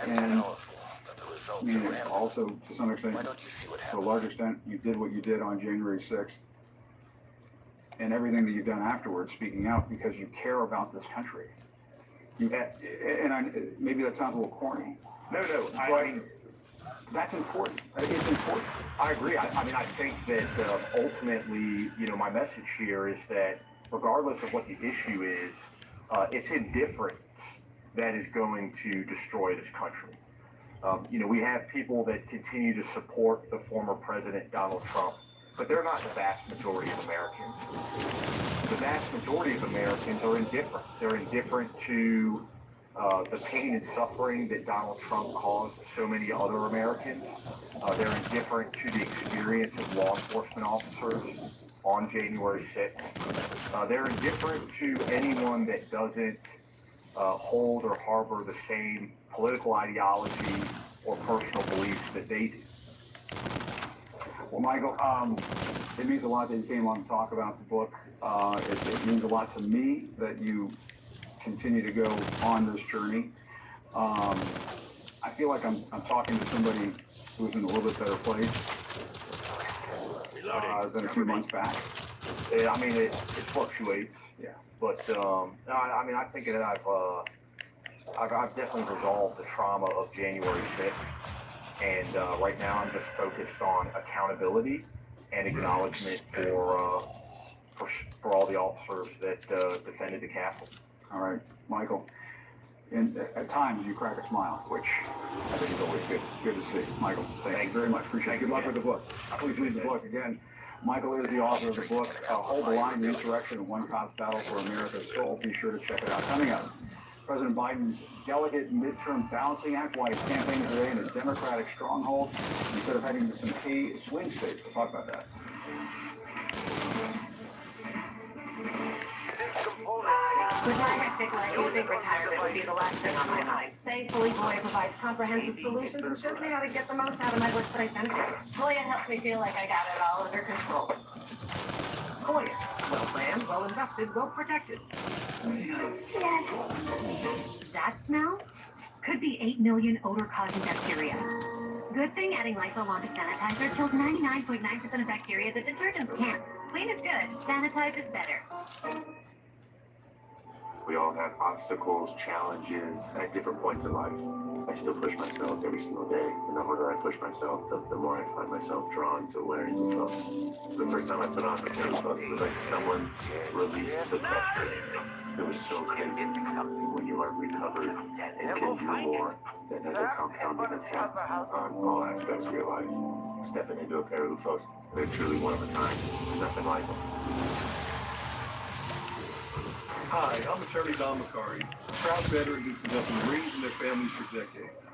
and I mean, also to some extent, to a large extent, you did what you did on January 6th, and everything that you've done afterwards, speaking out because you care about this country. Maybe that sounds a little corny. No, I mean, that's important. It's important. I agree. I mean, I think that ultimately, you know, my message here is that regardless of what the issue is, it's indifference that is going to destroy this country. You know, we have people that continue to support the former president, Donald Trump, but they're not the vast majority of Americans. The vast majority of Americans are indifferent. They're indifferent to the pain and suffering that Donald Trump caused so many other Americans. They're indifferent to the experience of law enforcement officers on January 6th. They're indifferent to anyone that doesn't hold or harbor the same political ideology or personal beliefs that they do. Well, Michael, it means a lot that you came on to talk about the book. It means a lot to me that you continue to go on this journey. I feel like I'm talking to somebody who's in a little bit better place than a few months back. I mean, it fluctuates. Yeah. But I mean, I think that I've definitely resolved the trauma of January 6th, and right now I'm just focused on accountability and acknowledgement for all the officers that defended the Capitol. All right, Michael. And at times you crack a smile, which I think is always good to see. Michael, thank you very much. Appreciate it. Good luck with the book. Please read the book again. Michael is the author of the book, Hold the Line, The Insurrection of One Cop's Battle for America's Soul. Be sure to check it out. Coming up, President Biden's delegate midterm balancing act, why he's campaigning today in his Democratic stronghold instead of heading to some key swing states. We'll talk about that. With my hectic life, you'd think retirement would be the last thing on my mind. Thankfully, Voya provides comprehensive solutions and shows me how to get the most out of my workplace benefits. Voya helps me feel like I got it all under control. Voya, well planned, well invested, well protected. That smell could be 8 million odor-causing bacteria. Good thing adding Lysol Wanda sanitizer kills 99.9% of bacteria that detergents can't. Clean is good, sanitize is better. We all have obstacles, challenges at different points in life. I still push myself every single day, and the harder I push myself, the more I find myself drawn to wearing OOFOS. The first time I put on a pair of OOFOS, it was like someone released the pressure. It was so crazy. When you are recovered and can do more, that has a compounding effect on all aspects of your life. Stepping into a pair of OOFOS, they're truly one of a kind. There's nothing like them. Hi, I'm attorney Don Macari, a proud veteran who's been helping Marines and their families for decades.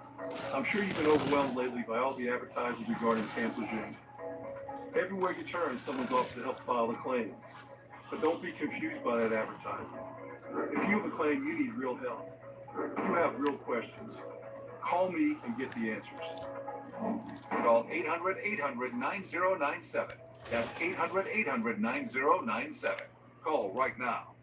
I'm sure you've been overwhelmed lately by all the advertising regarding Camp Lejeune. Everywhere you turn, someone's offered to help file a claim. But don't be confused by that advertising. If you have a claim, you need real help. You have real questions. Call me and get the answers. Call 800-800-9097. That's 800-800-9097. Call right now.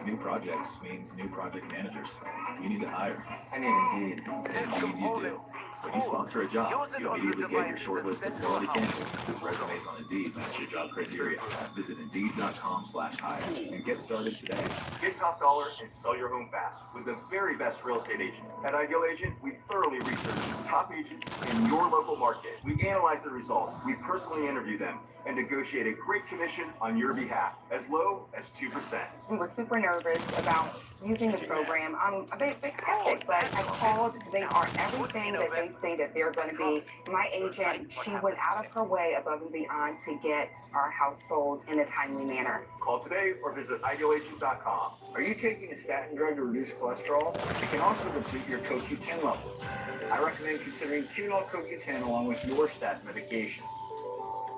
New projects means new project managers. You need to hire. I need Indeed. Indeed you do. When you sponsor a job, you immediately get your short list of quality candidates whose resumes on Indeed match your job criteria. Visit Indeed.com/hire and get started today. Get top dollar and sell your home fast with the very best real estate agents. At Ideal Agent, we thoroughly research top agents in your local market. We analyze the results, we personally interview them, and negotiate a great commission on your behalf, as low as 2%. We were super nervous about using the program. I'm a bit skeptic, but I called. They are everything that they say that they're going to be. My agent, she went out of her way above and beyond to get our house sold in a timely manner. Call today or visit idealagent.com. Are you taking a statin drug to reduce cholesterol? It can also deplete your CoQ10 levels. I recommend considering Qunol CoQ10 along with your statin medication.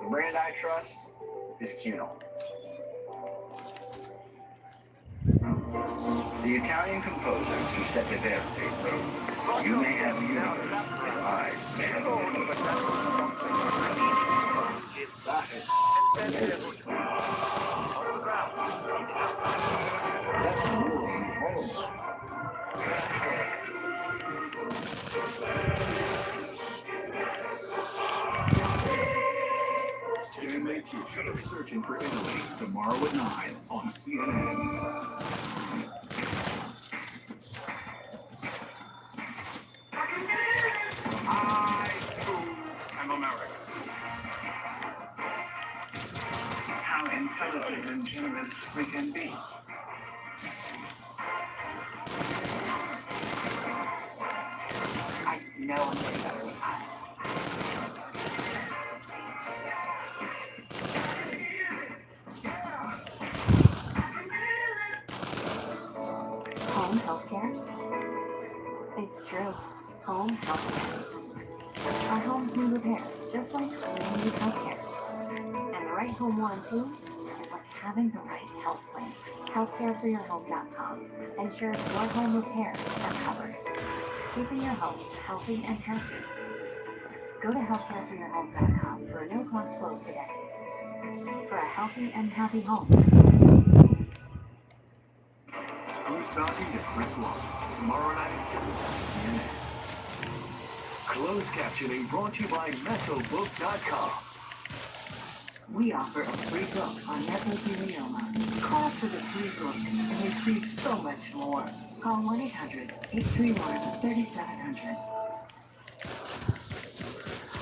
The brand I trust is Qunol. The Italian composer Giuseppe Verdi wrote, "You may have a universe, if I may have a universe." Stanley teachers are searching for Italy tomorrow at 9 on CNN. I'm American. How intelligent and generous we can be. I just know I'm getting better with time. Home healthcare? It's true. Home healthcare. Our homes need repair, just like we need healthcare. And the right home warranty is like having the right health plan. Healthcareforyourhome.com ensures your home repairs are covered, keeping your home healthy and happy. Go to healthcareforyourhome.com for a no-cost quote today. For a healthy and happy home. Who's Talking to Chris Wallace tomorrow night at 7 on CNN. Closed captioning brought to you by Mesobook.com. We offer a free book on mesothelioma. Call for the free book and receive so much more. Call 1-800-831-3700.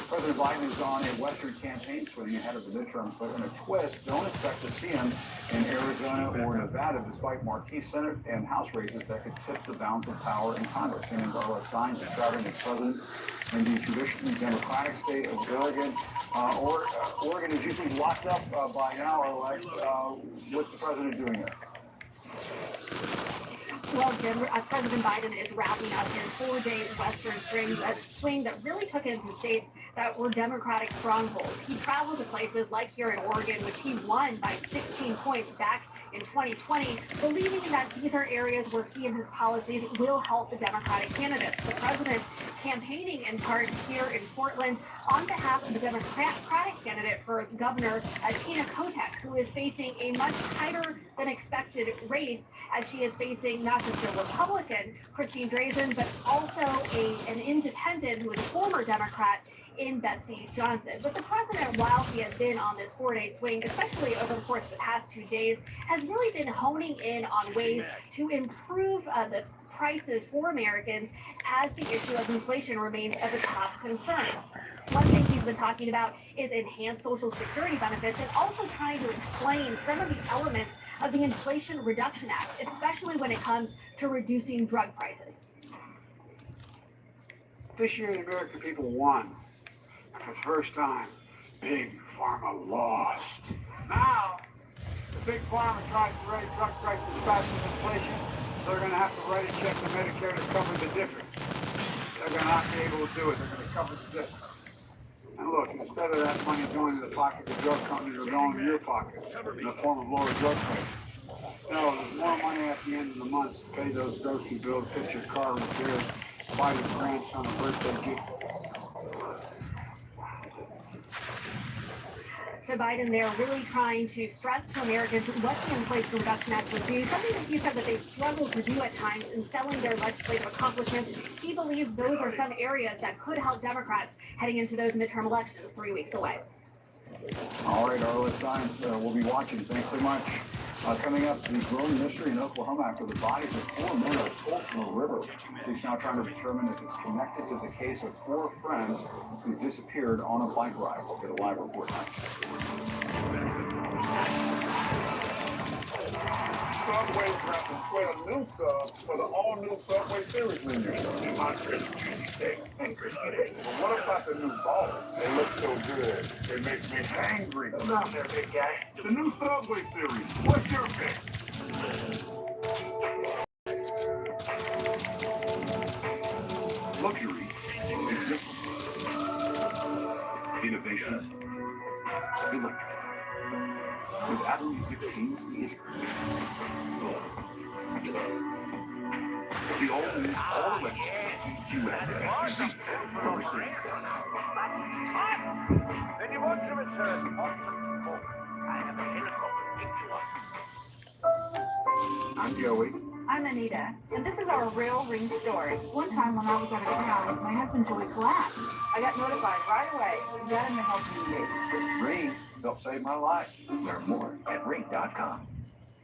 President Biden is on a Western campaign swing ahead of the midterms, but in a twist, don't expect to see him in Arizona or Nevada, despite marquee Senate and House races that could tip the balance of power in Congress. CNN's Arla Signs is traveling as president in the traditionally Democratic state of Oregon. Oregon is usually locked up by now. What's the president doing there? Well, President Biden is wrapping up his 4-day Western swing that really took him to states that were Democratic strongholds. He traveled to places like here in Oregon, which he won by 16 points back in 2020, believing that these are areas where he and his policies will help the Democratic candidates. The president campaigning in part here in Portland on behalf of the Democratic candidate for governor, Tina Kotek, who is facing a much tighter than expected race, as she is facing not just a Republican, Christine Drazan, but also an independent who is a former Democrat in Betsy Johnson. But the president, while he has been on this 4-day swing, especially over the course of the past 2 days, has really been honing in on ways to improve the prices for Americans as the issue of inflation remains of a top concern. One thing he's been talking about is enhanced Social Security benefits and also trying to explain some of the elements of the Inflation Reduction Act, especially when it comes to reducing drug prices. This year, the American people won. For the first time, Big Pharma lost. Now, the Big Pharma tries to raise drug prices faster than inflation. They're going to have to write a check to Medicare to cover the difference. They're going to not be able to do it. They're going to cover the difference. And look, instead of that money going to the pockets of drug companies, they're going to your pockets in the form of lower drug prices. No, there's more money at the end of the month to pay those grocery bills, get your car repaired, buy your grandson a birthday gift. So Biden there really trying to stress to Americans what the Inflation Reduction Act would do, something that he said that they've struggled to do at times in selling their legislative accomplishments. He believes those are some areas that could help Democrats heading into those midterm elections 3 weeks away. All right, Arlo Science, we'll be watching. Thanks so much. Coming up, the growing mystery in Oklahoma after the bodies of 4 men are pulled from a river. Police now trying to determine if it's connected to the case of 4 friends who disappeared on a bike ride. We'll get a live report next. Subway with a new sub for the all-new Subway series menu. Hot crisp, juicy steak and crispy egg. Well, what about the new balls? They look so good. They make me hangry. So not there, big guy. The new Subway series. What's your pick? Luxury. Innovation. Electrified. With Apple Music seamlessly integrated. The all-new, all-electric QS SUV for Mercedes-Benz. Then you want to return I have a helicopter picture. I'm Joey. I'm Anita, and this is our real Ring story. One time when I was out of town, my husband Joey collapsed. I got notified right away and got him the help he needed. Ring helped save my life. Learn more at ring.com.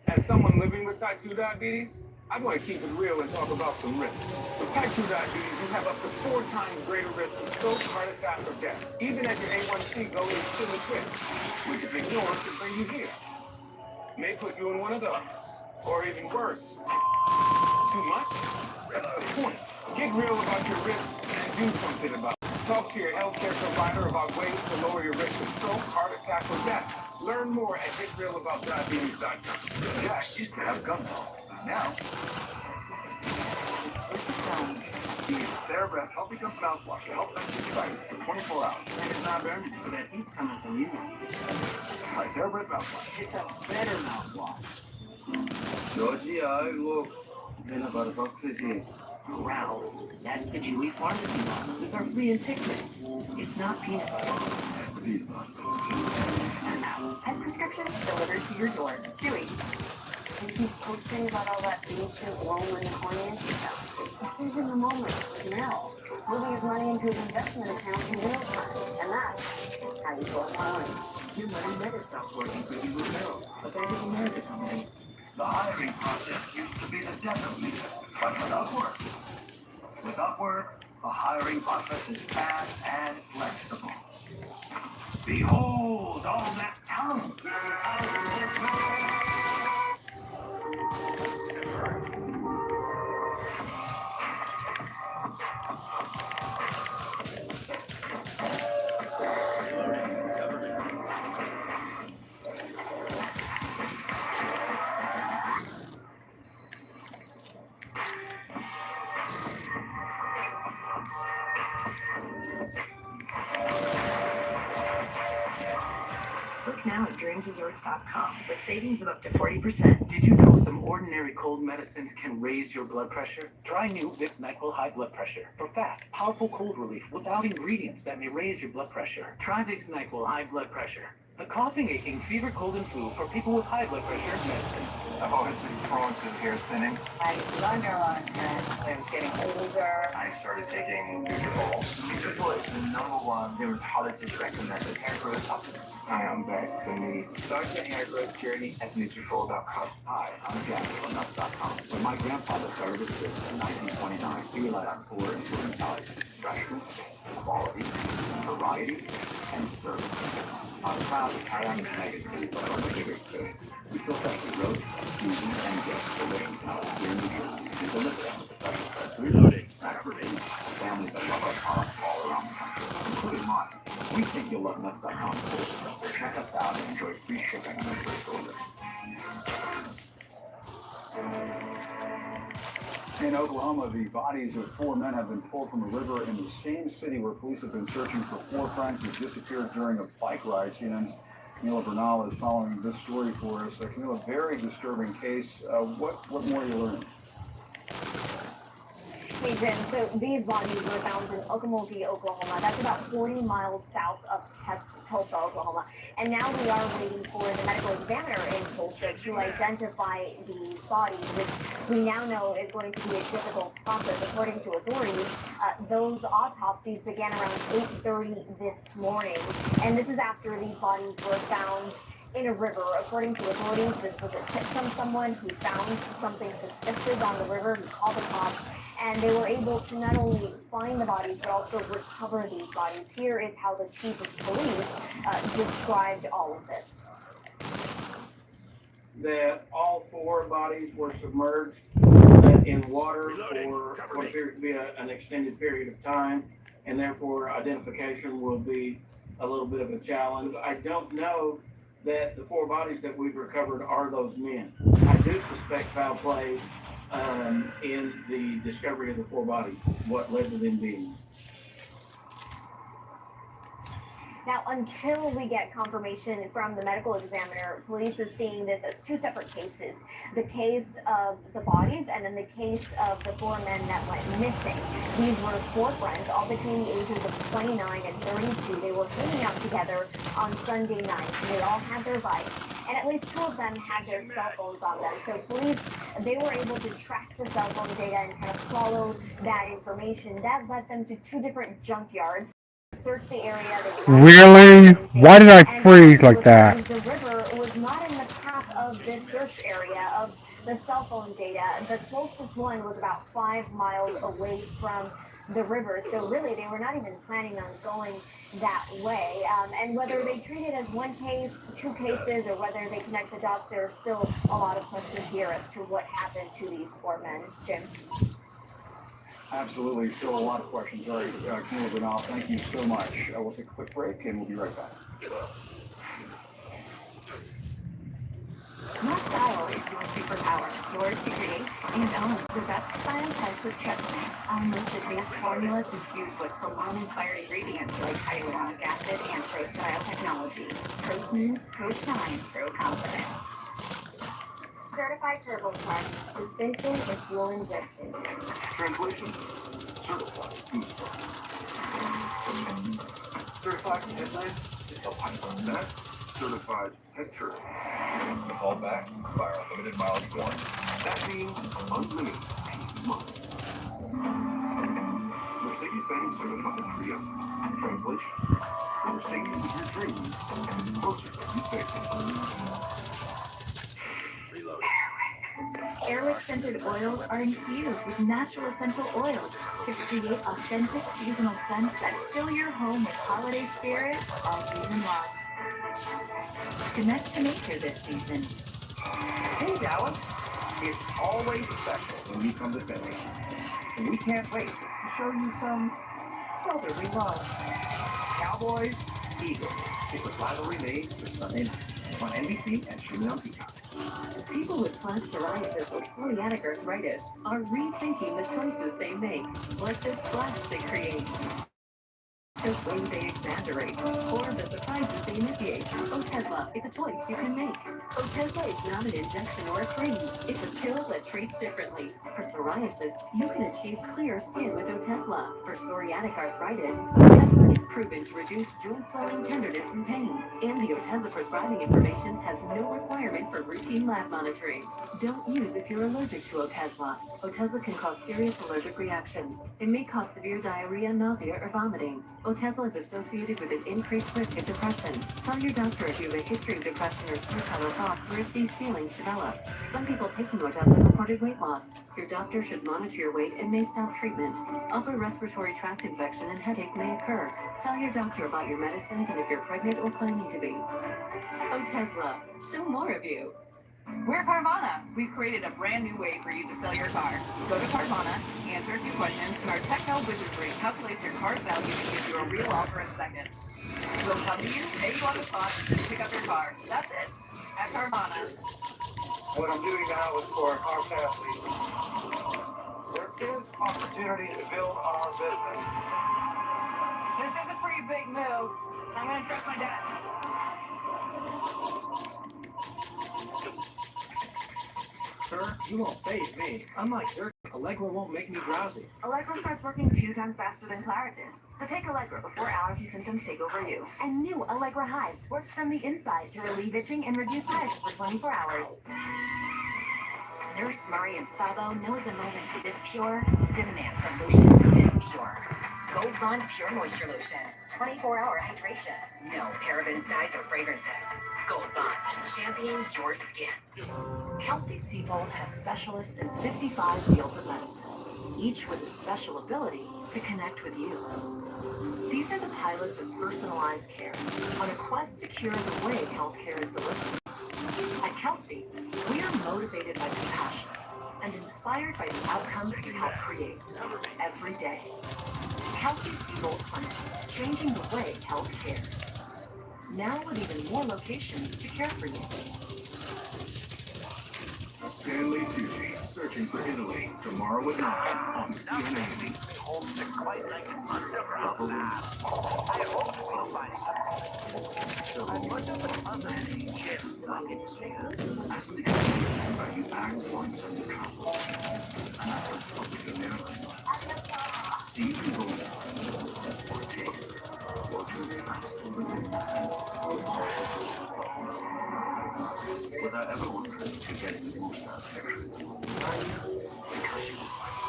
As someone living with type 2 diabetes, I want to keep it real and talk about some risks. With type 2 diabetes, you have up to 4 times greater risk of stroke, heart attack, or death. Even as your A1C goes is still a twist, which if ignored could bring you here. May put you in one of those, or even worse. Too much? That's the point. Get real about your risks and do something about it. Talk to your healthcare provider about ways to lower your risk of stroke, heart attack, or death. Learn more at getrealaboutdiabetes.com. Jack used to have gum health. Now, it's switch its own. He uses TheraBreath Healthy Gums mouthwash to help empty your device for 24 hours. And it's not burning, so that heat's coming from you. Try TheraBreath mouthwash. It's a better mouthwash. Georgie, look. Then about the boxes here. Ralph, that's the Chewy Pharmacy box with our flea and tick mix. It's not peanut butter. Peanut butter. And prescriptions delivered to your door. Chewy. And he's posting about all that ancient Rome and Cornish stuff. This is in the moment, now. Moving his money into his investment account in real time. And that's how you grow coins. Your money never stops working for you with Merrill, a Bank of America company. The hiring process used to be the death of me, but with Upwork. With Upwork, the hiring process is fast and flexible. Behold all that talent. now at dreamsresorts.com with savings of up to 40%. Did you know some ordinary cold medicines can raise your blood pressure? Try new Vicks NyQuil High Blood Pressure for fast, powerful cold relief without ingredients that may raise your blood pressure. Try Vicks NyQuil High Blood Pressure. The coughing, aching, fever, cold, and flu for people with high blood pressure medicine. I've always been prone to hair thinning. My blood neuron is getting older. I started taking Nutrafol. Nutrafol is the #1 dermatologist recommended hair growth supplement. Hi, I'm back to me. Start your hair growth journey at Nutrafol.com. Hi, I'm Jack from Nuts.com. When my grandfather started his business in 1929, he relied on 4 important values: freshness, quality, variety, and service. I'm proud to carry on his legacy, but on a bigger space. We still freshly roast, season, and get delicious nuts here in New Jersey. We deliver them with the freshest fresh food, snacks, and eats, families that love our products all around the country, including mine. We think you'll love Nuts.com too, so check us out and enjoy free shipping on your first order. In Oklahoma, the bodies of 4 men have been pulled from a river in the same city where police have been searching for 4 friends who disappeared during a bike ride. CNN's Camila Bernal is following this story for us. Camila, very disturbing case. What more are you learning? Hey, Jim, so these bodies were found in Okmulgee, Oklahoma. That's about 40 miles south of Tulsa, Oklahoma. And now we are waiting for the medical examiner in Tulsa to identify these bodies, which we now know is going to be a difficult process. According to authorities, those autopsies began around 8:30 this morning. And this is after these bodies were found in a river. According to authorities, this was a tip from someone who found something suspicious on the river. He called the cops, and they were able to not only find the bodies, but also recover these bodies. Here is how the chief of police described all of this. That all 4 bodies were submerged in water for what appears to be an extended period of time, and therefore identification will be a little bit of a challenge. I don't know that the 4 bodies that we've recovered are those men. I do suspect foul play in the discovery of the 4 bodies, what led to them being. Now, until we get confirmation from the medical examiner, police is seeing this as 2 separate cases. The case of the bodies and then the case of the 4 men that went missing. These were 4 friends, all between the ages of 29 and 32. They were hanging out together on Sunday night. They all had their bikes, and at least 2 of them had their cell phones on them. So police, they were able to track the cell phone data and kind of follow that information. That led them to 2 different junkyards. Search the area. Really? Why did I freeze like that? The river was not in the path of this search area of the cell phone data. The closest one was about 5 miles away from the river. So really, they were not even planning on going that way. And whether they treat it as 1 case, 2 cases, or whether they connect the dots, there are still a lot of questions here as to what happened to these 4 men. Jim? Absolutely. Still a lot of questions. All right, Camila Bernal, thank you so much. We'll take a quick break, and we'll be right back. Your style is your superpower. Yours to create and own. The best style types with Tresemme. Our most advanced formulas infused with salon-inspired ingredients like hyaluronic acid and Pro Style technology. Pro Smooth, Pro Shine, Pro Confidence. Certified Turbo Plus, suspension and fuel injection. Translation: certified goosebumps. Certified headlamp is help pipeline. That's certified head turbines. It's all backed by our limited mileage warranty. That means unlimited peace of mind. Mercedes-Benz certified pre-owned. Translation: the Mercedes of your dreams is closer than you think. Airwick scented oils are infused with natural essential oils to create authentic seasonal scents that fill your home with holiday spirit all season long. Connect to nature this season. Hey Dallas, it's always special when you come to Philly. And we can't wait to show you some brotherly love. Cowboys, Eagles. It's a rivalry made for Sunday night on NBC and streaming on Peacock. People with plaque psoriasis or psoriatic arthritis are rethinking the choices they make, like this splash they create. the way they exaggerate, or the surprises they initiate. Otezla, it's a choice you can make. Otezla is not an injection or a cream. It's a pill that treats differently. For psoriasis, you can achieve clear skin with Otezla. For psoriatic arthritis, Otezla is proven to reduce joint swelling, tenderness, and pain. And the Otezla prescribing information has no requirement for routine lab monitoring. Don't use if you're allergic to Otezla. Otezla can cause serious allergic reactions. It may cause severe diarrhea, nausea, or vomiting. Otezla is associated with an increased risk of depression. Tell your doctor if you have a history of depression or suicidal thoughts, or if these feelings develop. Some people taking Otezla reported weight loss. Your doctor should monitor your weight and may stop treatment. Upper respiratory tract infection and headache may occur. Tell your doctor about your medicines and if you're pregnant or planning to be. Otezla, show more of you. We're Carvana. We've created a brand new way for you to sell your car. Go to Carvana, answer a few questions, and our techno wizardry calculates your car's value and gives you a real offer in seconds. We'll come to you, pay you on the spot, and pick up your car. That's it. At Carvana. What I'm doing now is for our athlete. There is opportunity to build our business. This is a pretty big move. I'm going to trust my dad. Sir, you won't faze me. Unlike Zerk, Allegra won't make me drowsy. Allegra starts working 2 times faster than Claritin. So take Allegra before allergy symptoms take over you. And new Allegra Hives works from the inside to relieve itching and reduce hives for 24 hours. Nurse Mariam Sabo knows a moment with this pure, demand from lotion is pure. Gold Bond Pure Moisture Lotion. 24-hour hydration. No parabens, dyes, or fragrances. Gold Bond. Champion your skin. Kelsey Seabold has specialists in 55 fields of medicine, each with a special ability to connect with you. These are the pilots of personalized care, on a quest to cure the way healthcare is delivered. At Kelsey, we are motivated by compassion and inspired by the outcomes we help create every day. Kelsey Seabold Clinic, changing the way health cares. Now with even more locations to care for you. Stanley Tucci, Searching for Italy, tomorrow at 9 on CNN. As an experiment, are you back once on the travel? And that's a totally American one. See, you can go and see, or taste, or do absolutely nothing without ever wondering if you're getting the most out of your trip. Because you are.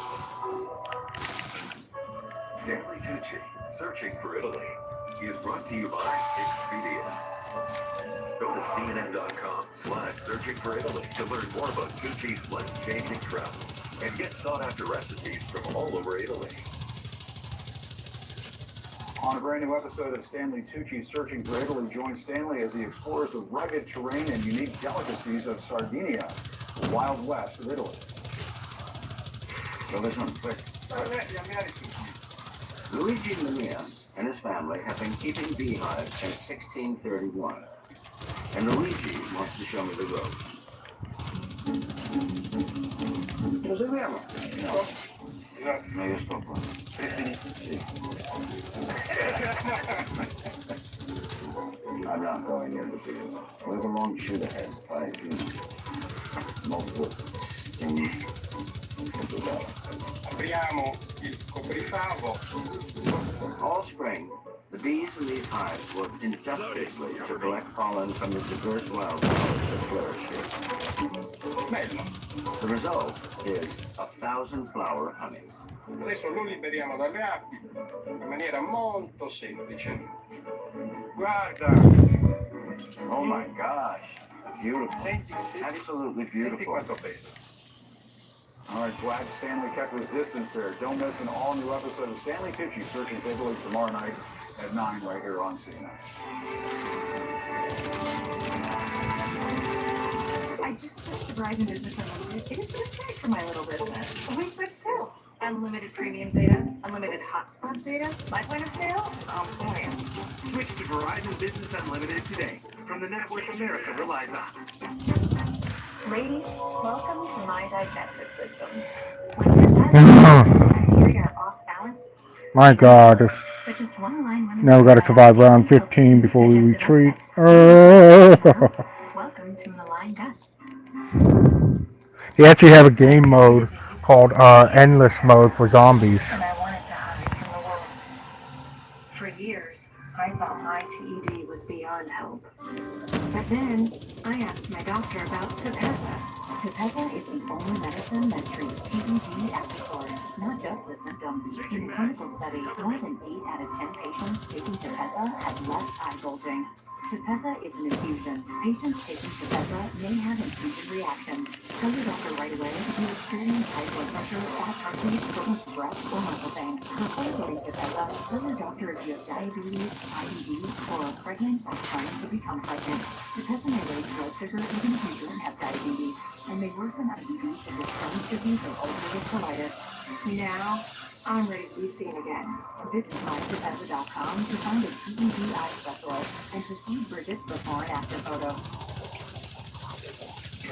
Stanley Tucci, Searching for Italy, is brought to you by Expedia. Go to CNN.com/Searching for Italy to learn more about Tucci's life-changing travels and get sought-after recipes from all over Italy. On a brand new episode of Stanley Tucci Searching for Italy, join Stanley as he explores the rugged terrain and unique delicacies of Sardinia, the wild west of Italy. So there's one quick. Luigi Linnaeus and his family have been keeping beehives since 1631. And Luigi wants to show me the road. Proseguiamo. No. No, io sto qua. Sì. I'm not going near the bees. We have a long shoot ahead, 5 units. Multiple stings. Apriamo il copricapo. All spring, the bees in these hives work industriously to collect pollen from the diverse wildflowers that flourish here. The result is 1,000-flower honey. Adesso lo liberiamo dalle api in maniera molto semplice. Guarda. Oh my gosh. Beautiful. Senti, absolutely senti beautiful. quanto pesa. All right, glad Stanley kept his distance there. Don't miss an all-new episode of Stanley Tucci Searching for Italy tomorrow night at 9 right here on CNN. I just switched to Verizon Business Unlimited. It is just right for my little business. We switched too. Unlimited premium data, unlimited hotspot data, my point of sale, oh boy. Switch to Verizon Business Unlimited today from the network America relies on. Ladies, welcome to my digestive system. When your gut and bacteria are off balance, My God, this But just one line women's now we gotta survive round 15 before we retreat. Welcome to an aligned gun. They actually have a game mode called Endless Mode for zombies. And I wanted to hide from the world. For years, I thought my TED was beyond help. But then, I asked my doctor about Tepezza. Tepezza is the only medicine that treats TED at the source, not just the symptoms. In a clinical study, more than 8 out of 10 patients taking Tepezza had less eye bulging. Tepezza is an infusion. Patients taking Tepezza may have infusion reactions. Tell your doctor right away if you experience high blood pressure, fast heartbeat, shortness of breath, or muscle pain. Before getting Tepezza, tell your doctor if you have diabetes, IBD, or are pregnant or trying to become pregnant. Tepezza may raise blood sugar even if you don't have diabetes, and may worsen IBD such as Crohn's disease or ulcerative colitis. Now, I'm ready to be seen again. Visit mytepezza.com to find a TED eye specialist and to see Bridget's before and after photos.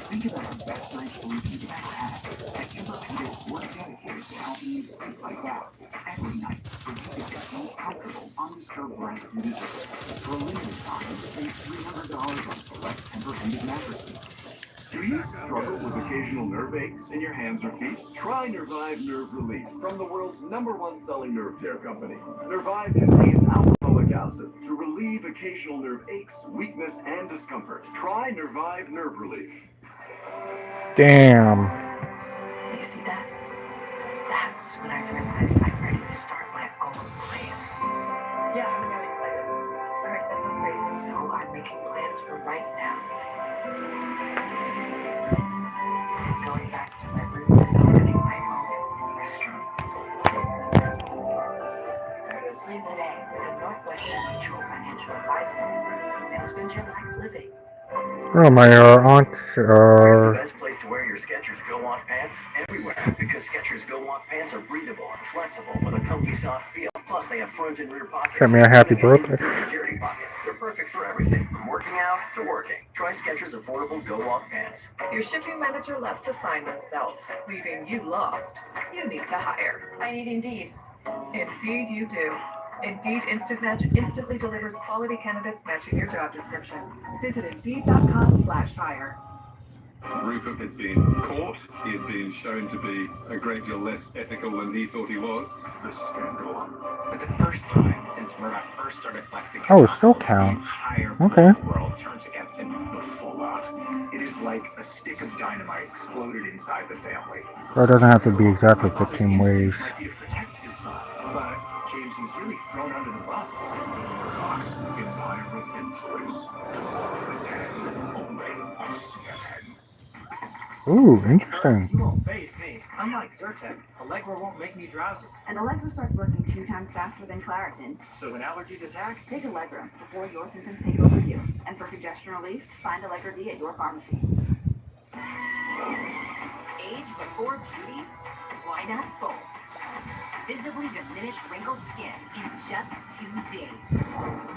Think about the best night's sleep you've ever had. At Tempur-Pedic, we're dedicated to helping you sleep like that every night, so you get the deep, comfortable, undisturbed rest you deserve. For a limited time, save $300 on select Tempur-Pedic mattresses. Do you struggle with occasional nerve aches in your hands or feet? Try Nervive Nerve Relief from the world's #1 selling nerve care company. Nervive contains alpha-folic acid to relieve occasional nerve aches, weakness, and discomfort. Try Nervive Nerve Relief. Damn. You see that? That's when I realized I'm ready to start my own place. Yeah, I'm really excited. All right, that sounds great. So I'm making plans for right now. Going back to my roots and opening my own restaurant. Start a plan today with a Northwestern Mutual Financial Advisor and spend your life living. Oh, my aunt, Where's the best place to wear your Skechers Go Walk pants? Everywhere, because Skechers Go Walk pants are breathable and flexible with a comfy, soft feel. Plus, they have front and rear pockets. sent me a happy including a birthday. hidden security pocket. They're perfect for everything, from working out to working. Try Skechers affordable Go Walk pants. Your shipping manager left to find himself, leaving you lost. You need to hire. I need Indeed. Indeed you do. Indeed Instant Match instantly delivers quality candidates matching your job description. Visit Indeed.com/hire. Rupert had been caught. He had been shown to be a great deal less ethical than he thought he was. The scandal. For the first time since Murdoch first started flexing his Oh, it still muscles, counts. the entire Okay. world turns against him. The fallout. It is like a stick of dynamite exploded inside the family. So it doesn't have to be exactly 15 ways. Might be to protect his son, but James is really thrown under the bus by the Murdoch's empire of influence. Tomorrow at 10, only on CNN. Ooh, interesting. You won't phase me. Unlike Zyrtec, Allegra won't make me drowsy. And Allegra starts working 2 times faster than Claritin. So when allergies attack, Take Allegra before your symptoms take over you. And for congestion relief, find Allegra D at your pharmacy. Age before beauty? Why not bold? Visibly diminished wrinkled skin in just 2 days.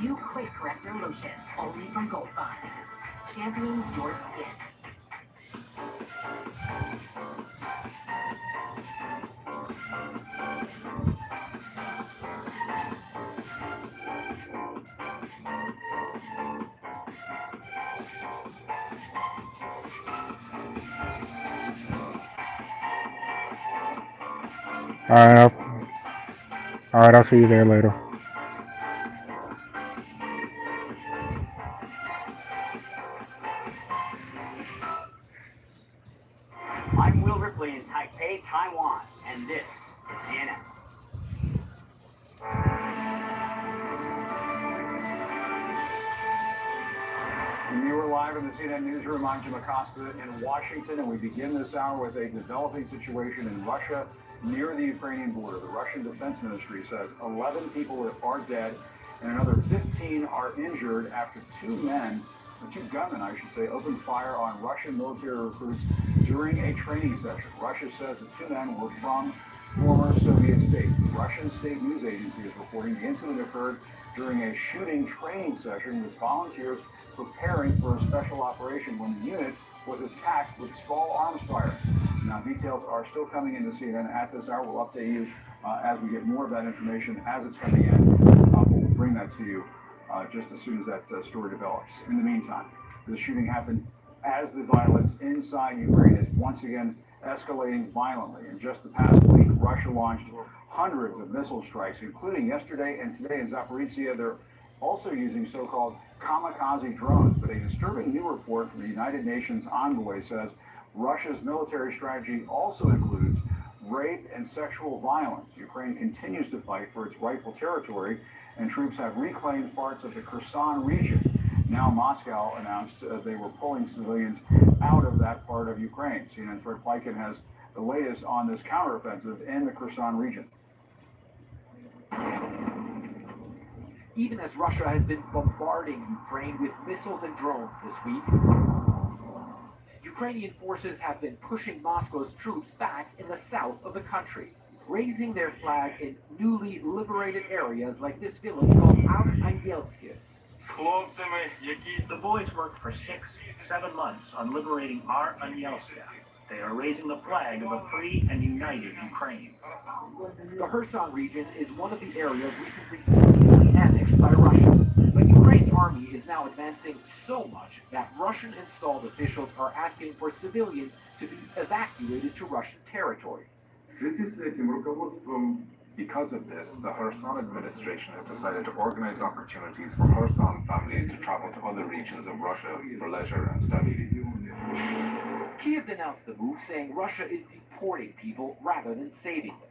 New Quick Corrector Lotion, only from Gold Bond. Championing your skin. Alright, I'll see you there later. I'm Will Ripley in Taipei, Taiwan, and this is CNN. You are live in the CNN newsroom. I'm Jim Acosta in Washington, and we begin this hour with a developing situation in Russia near the Ukrainian border. The Russian Defense Ministry says 11 people are dead and another 15 are injured after two gunmen, I should say, opened fire on Russian military recruits during a training session. Russia says the two men were from former Soviet states. The Russian state news agency is reporting the incident occurred during a shooting training session with volunteers preparing for a special operation when the unit was attacked with small arms fire. Now, details are still coming into CNN at this hour. We'll update you As we get more of that information as it's coming in, we'll bring that to you just as soon as that story develops. In the meantime, the shooting happened as the violence inside Ukraine is once again escalating violently. In just the past week, Russia launched hundreds of missile strikes, including yesterday and today in Zaporizhia. They're also using so-called kamikaze drones. But a disturbing new report from the United Nations envoy says Russia's military strategy also includes rape and sexual violence. Ukraine continues to fight for its rightful territory, and troops have reclaimed parts of the Kherson region. Now Moscow announced they were pulling civilians out of that part of Ukraine. CNN's Fred Plykin has the latest on this counteroffensive in the Kherson region. Even as Russia has been bombarding Ukraine with missiles and drones this week, Ukrainian forces have been pushing Moscow's troops back in the south of the country, raising their flag in newly liberated areas like this village called Art-Angelsk. The boys worked for 6-7 months on liberating Art-Angelsk. They are raising the flag of a free and united Ukraine. The Kherson region is one of the areas recently fully annexed by Russia. But Ukraine's army is now advancing so much that Russian-installed officials are asking for civilians to be evacuated to Russian territory. Because of this, the Kherson administration has decided to organize opportunities for Kherson families to travel to other regions of Russia for leisure and study. Kiev denounced the move, saying Russia is deporting people rather than saving them.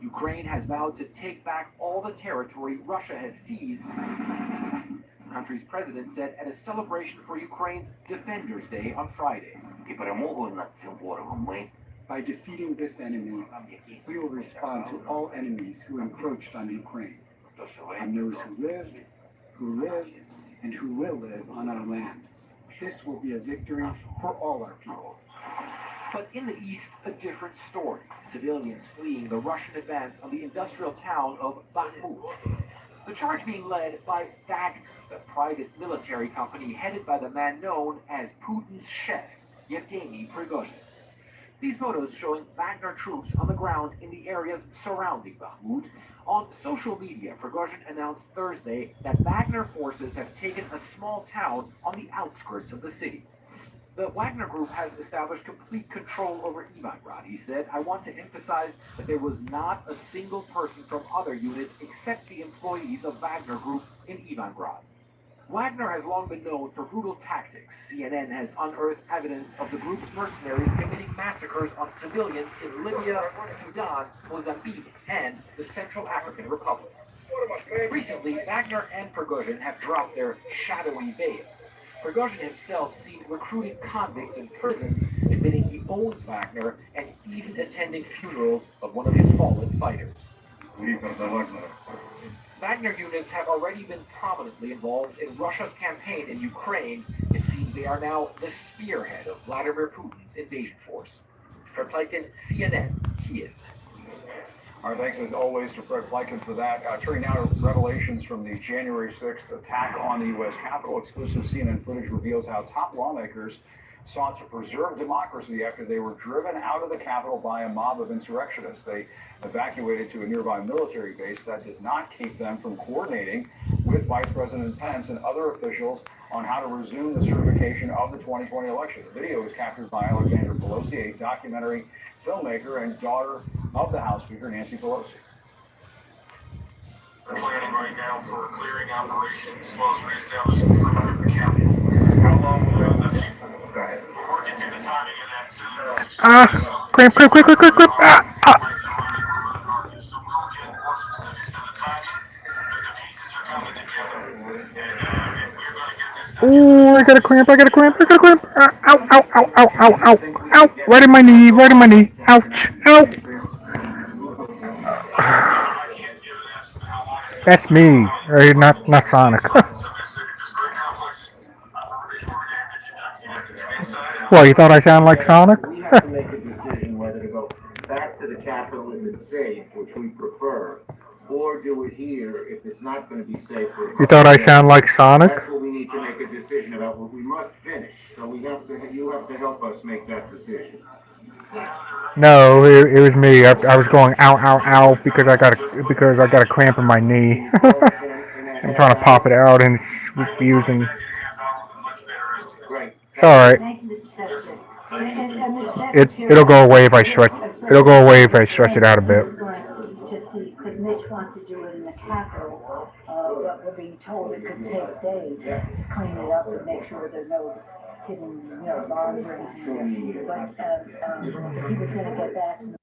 Ukraine has vowed to take back all the territory Russia has seized. The country's president said at a celebration for Ukraine's Defenders Day on Friday. By defeating this enemy, we will respond to all enemies who encroached on Ukraine, on those who lived, and who will live on our land. This will be a victory for all our people. But in the east, a different story. Civilians fleeing the Russian advance on the industrial town of Bakhmut. The charge being led by Wagner, the private military company headed by the man known as Putin's chef, Yevgeny Prigozhin. These photos showing Wagner troops on the ground in the areas surrounding Bakhmut. On social media, Prigozhin announced Thursday that Wagner forces have taken a small town on the outskirts of the city. The Wagner Group has established complete control over Ivangrad. He said, "I want to emphasize that there was not a single person from other units except the employees of Wagner Group in Ivangrad." Wagner has long been known for brutal tactics. CNN has unearthed evidence of the group's mercenaries committing massacres on civilians in Libya, Sudan, Mozambique, and the Central African Republic. Recently, Wagner and Prigozhin have dropped their shadowy veil. Prigozhin himself seen recruiting convicts in prisons, admitting he owns Wagner, and even attending funerals of one of his fallen fighters. Wagner units have already been prominently involved in Russia's campaign in Ukraine. It seems they are now the spearhead of Vladimir Putin's invasion force. Fred Plykin, CNN, Kiev. Our thanks as always to Fred Plykin for that. Turning now to revelations from the January 6th attack on the U.S. Capitol. Exclusive CNN footage reveals how top lawmakers sought to preserve democracy after they were driven out of the Capitol by a mob of insurrectionists. They evacuated to a nearby military base. That did not keep them from coordinating with Vice President Pence and other officials on how to resume the certification of the 2020 election. The video was captured by Alexandra Pelosi, a documentary filmmaker and daughter of the House Speaker, Nancy Pelosi. We're planning right now for a clearing operation as well as reestablishing the perimeter of the Capitol. How long will we have that? Go ahead. We're working through the timing of that. Cramp. Oh, I got a cramp. Ow. Right in my knee. Ouch. That's me, right? Not Sonic. Well, you thought I sound like Sonic? We have to make a decision whether to go back to the Capitol if it's safe, which we prefer, or do it here if it's not going to be safe. You thought I sound like Sonic? That's what we need to make a decision about. What we must finish. So you have to help us make that decision. No, it was me. I was going ow, ow, ow because I got a cramp in my knee. I'm trying to pop it out and it's refusing. It's all right. Thank you, Mr. Secretary. And Mr. It'll go away if I stretch. Secretary, It'll go away if I stretch it out a bit. is going to see, because Mitch wants to do it in the Capitol, but we're being told it could take days to clean it up and make sure there's no hidden, bombs or anything. But he was going to get back to me.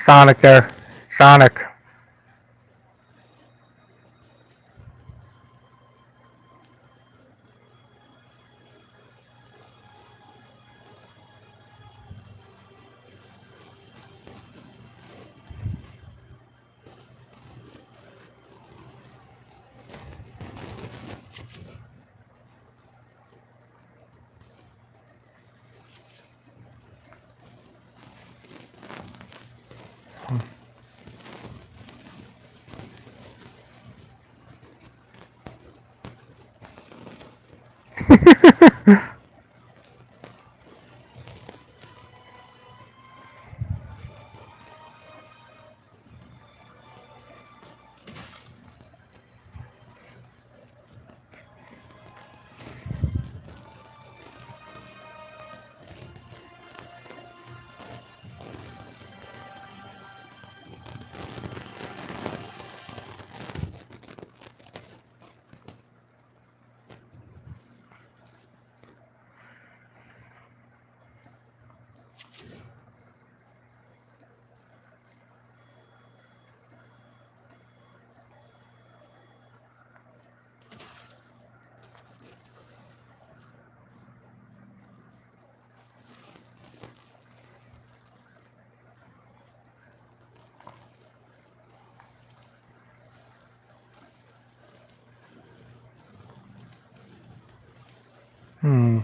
Sonic there. Sonic. Hmm.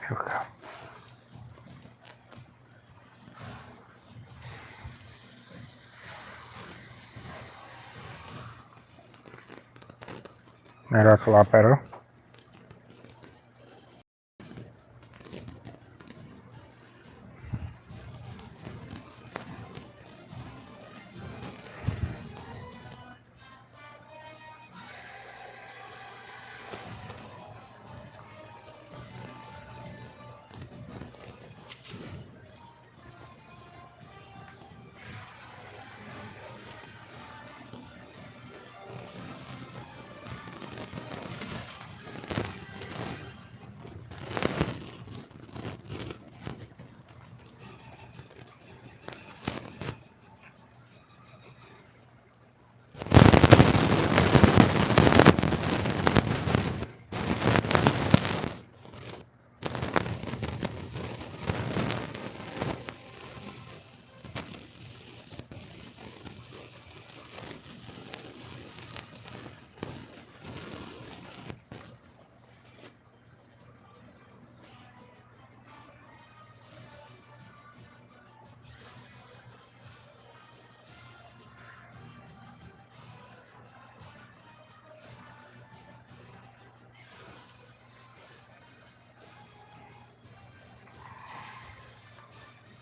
Here we go. Now that's a lot better.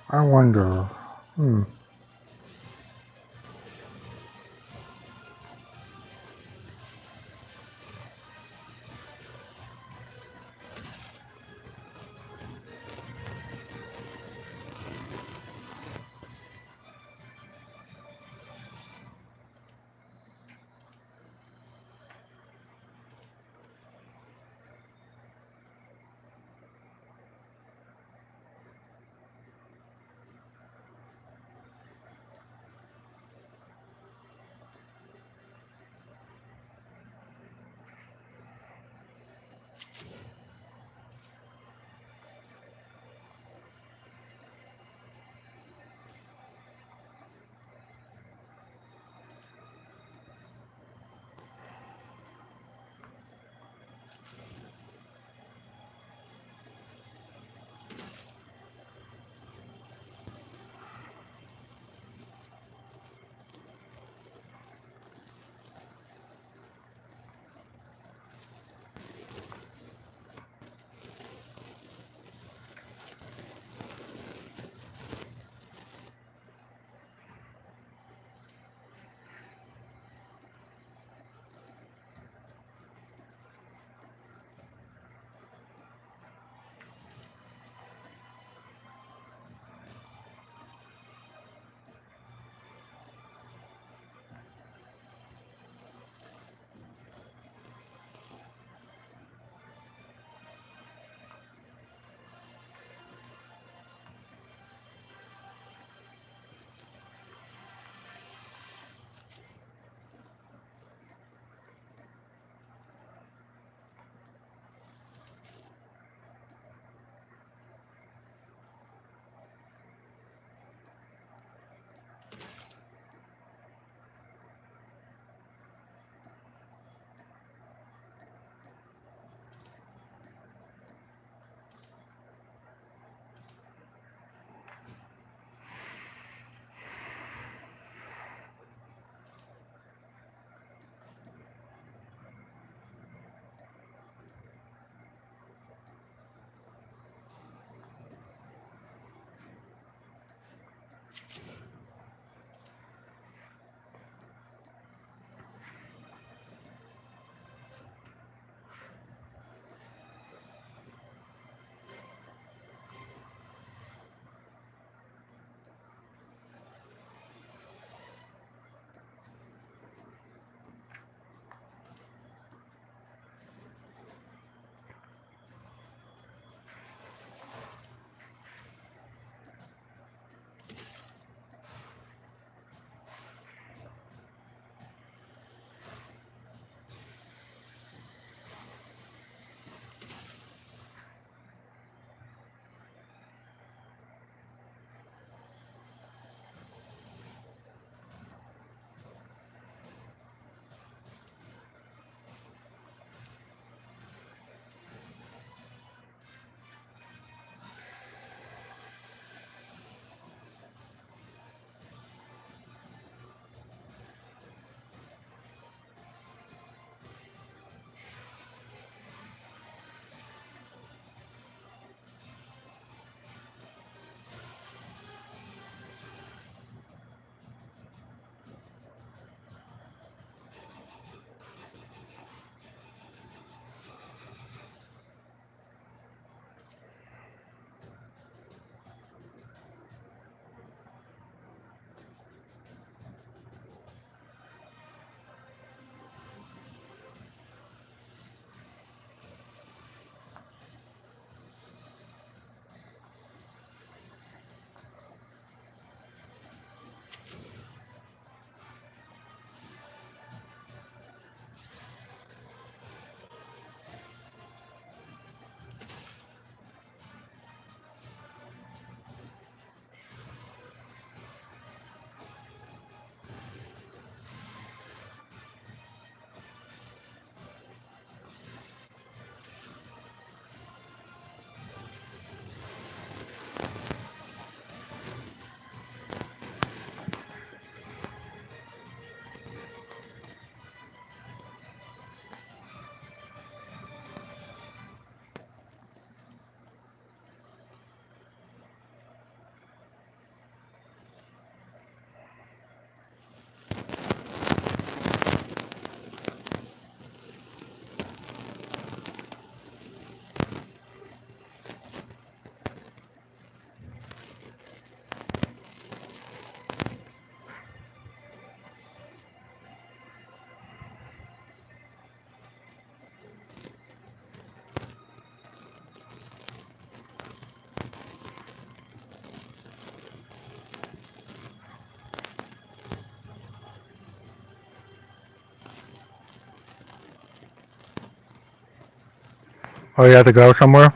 I wonder. Hmm. Oh, you have to go somewhere?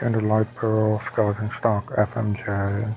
Standard Light Pearl, Skeleton Stock, FMJ.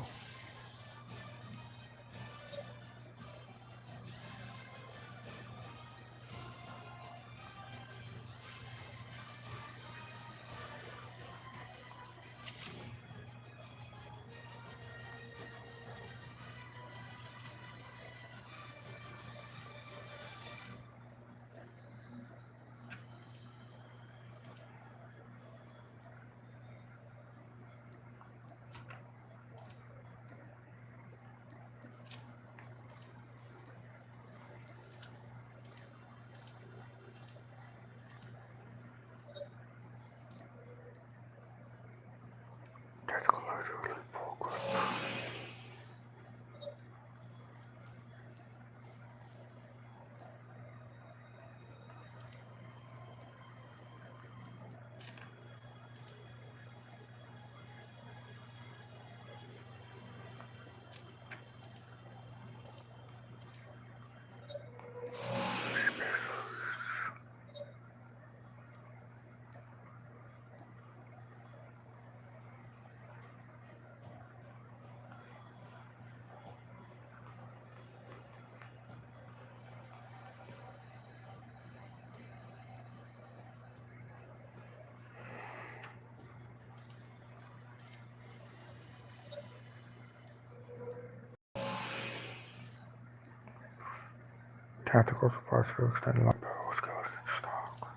Tactical supplies to extend life barrel skeleton stock.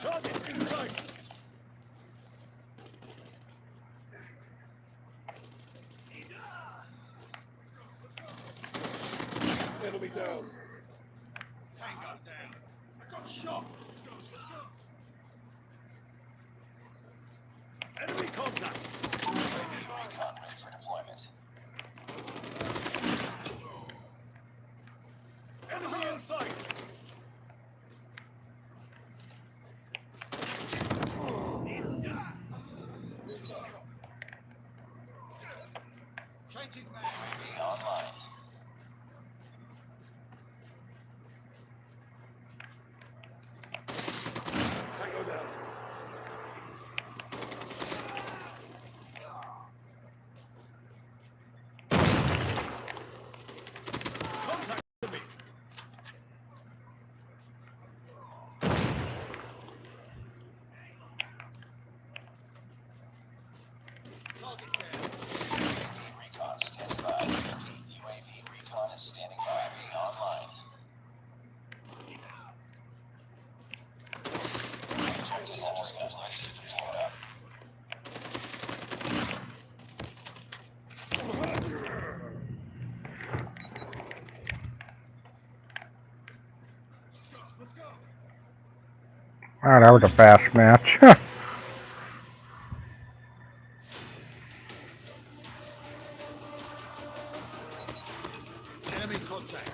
Targets in sight! Enemy down. Tango down. I got shot. Let's go. Enemy contact. Recon ready for deployment. Enemy in sight. Changing man. Online. Tango down. Contact enemy. Target down. Recon standing by. UAV recon is standing by. Online. Objective Central is ready to deploy. Let's go. Wow, that was a fast match. Enemy contact.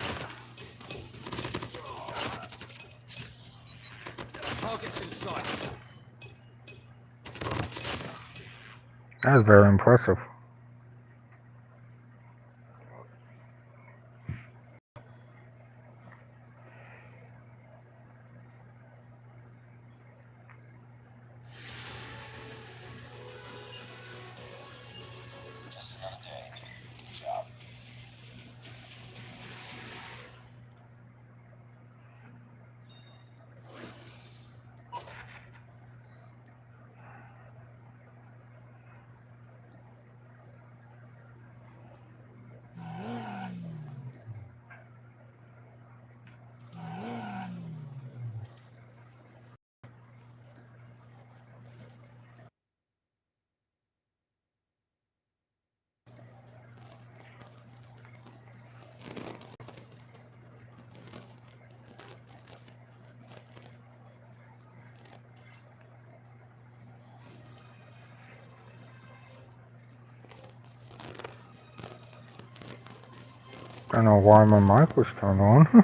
Targets in sight. That was very impressive. Just another day. Good job. I don't know why my mic was turned on.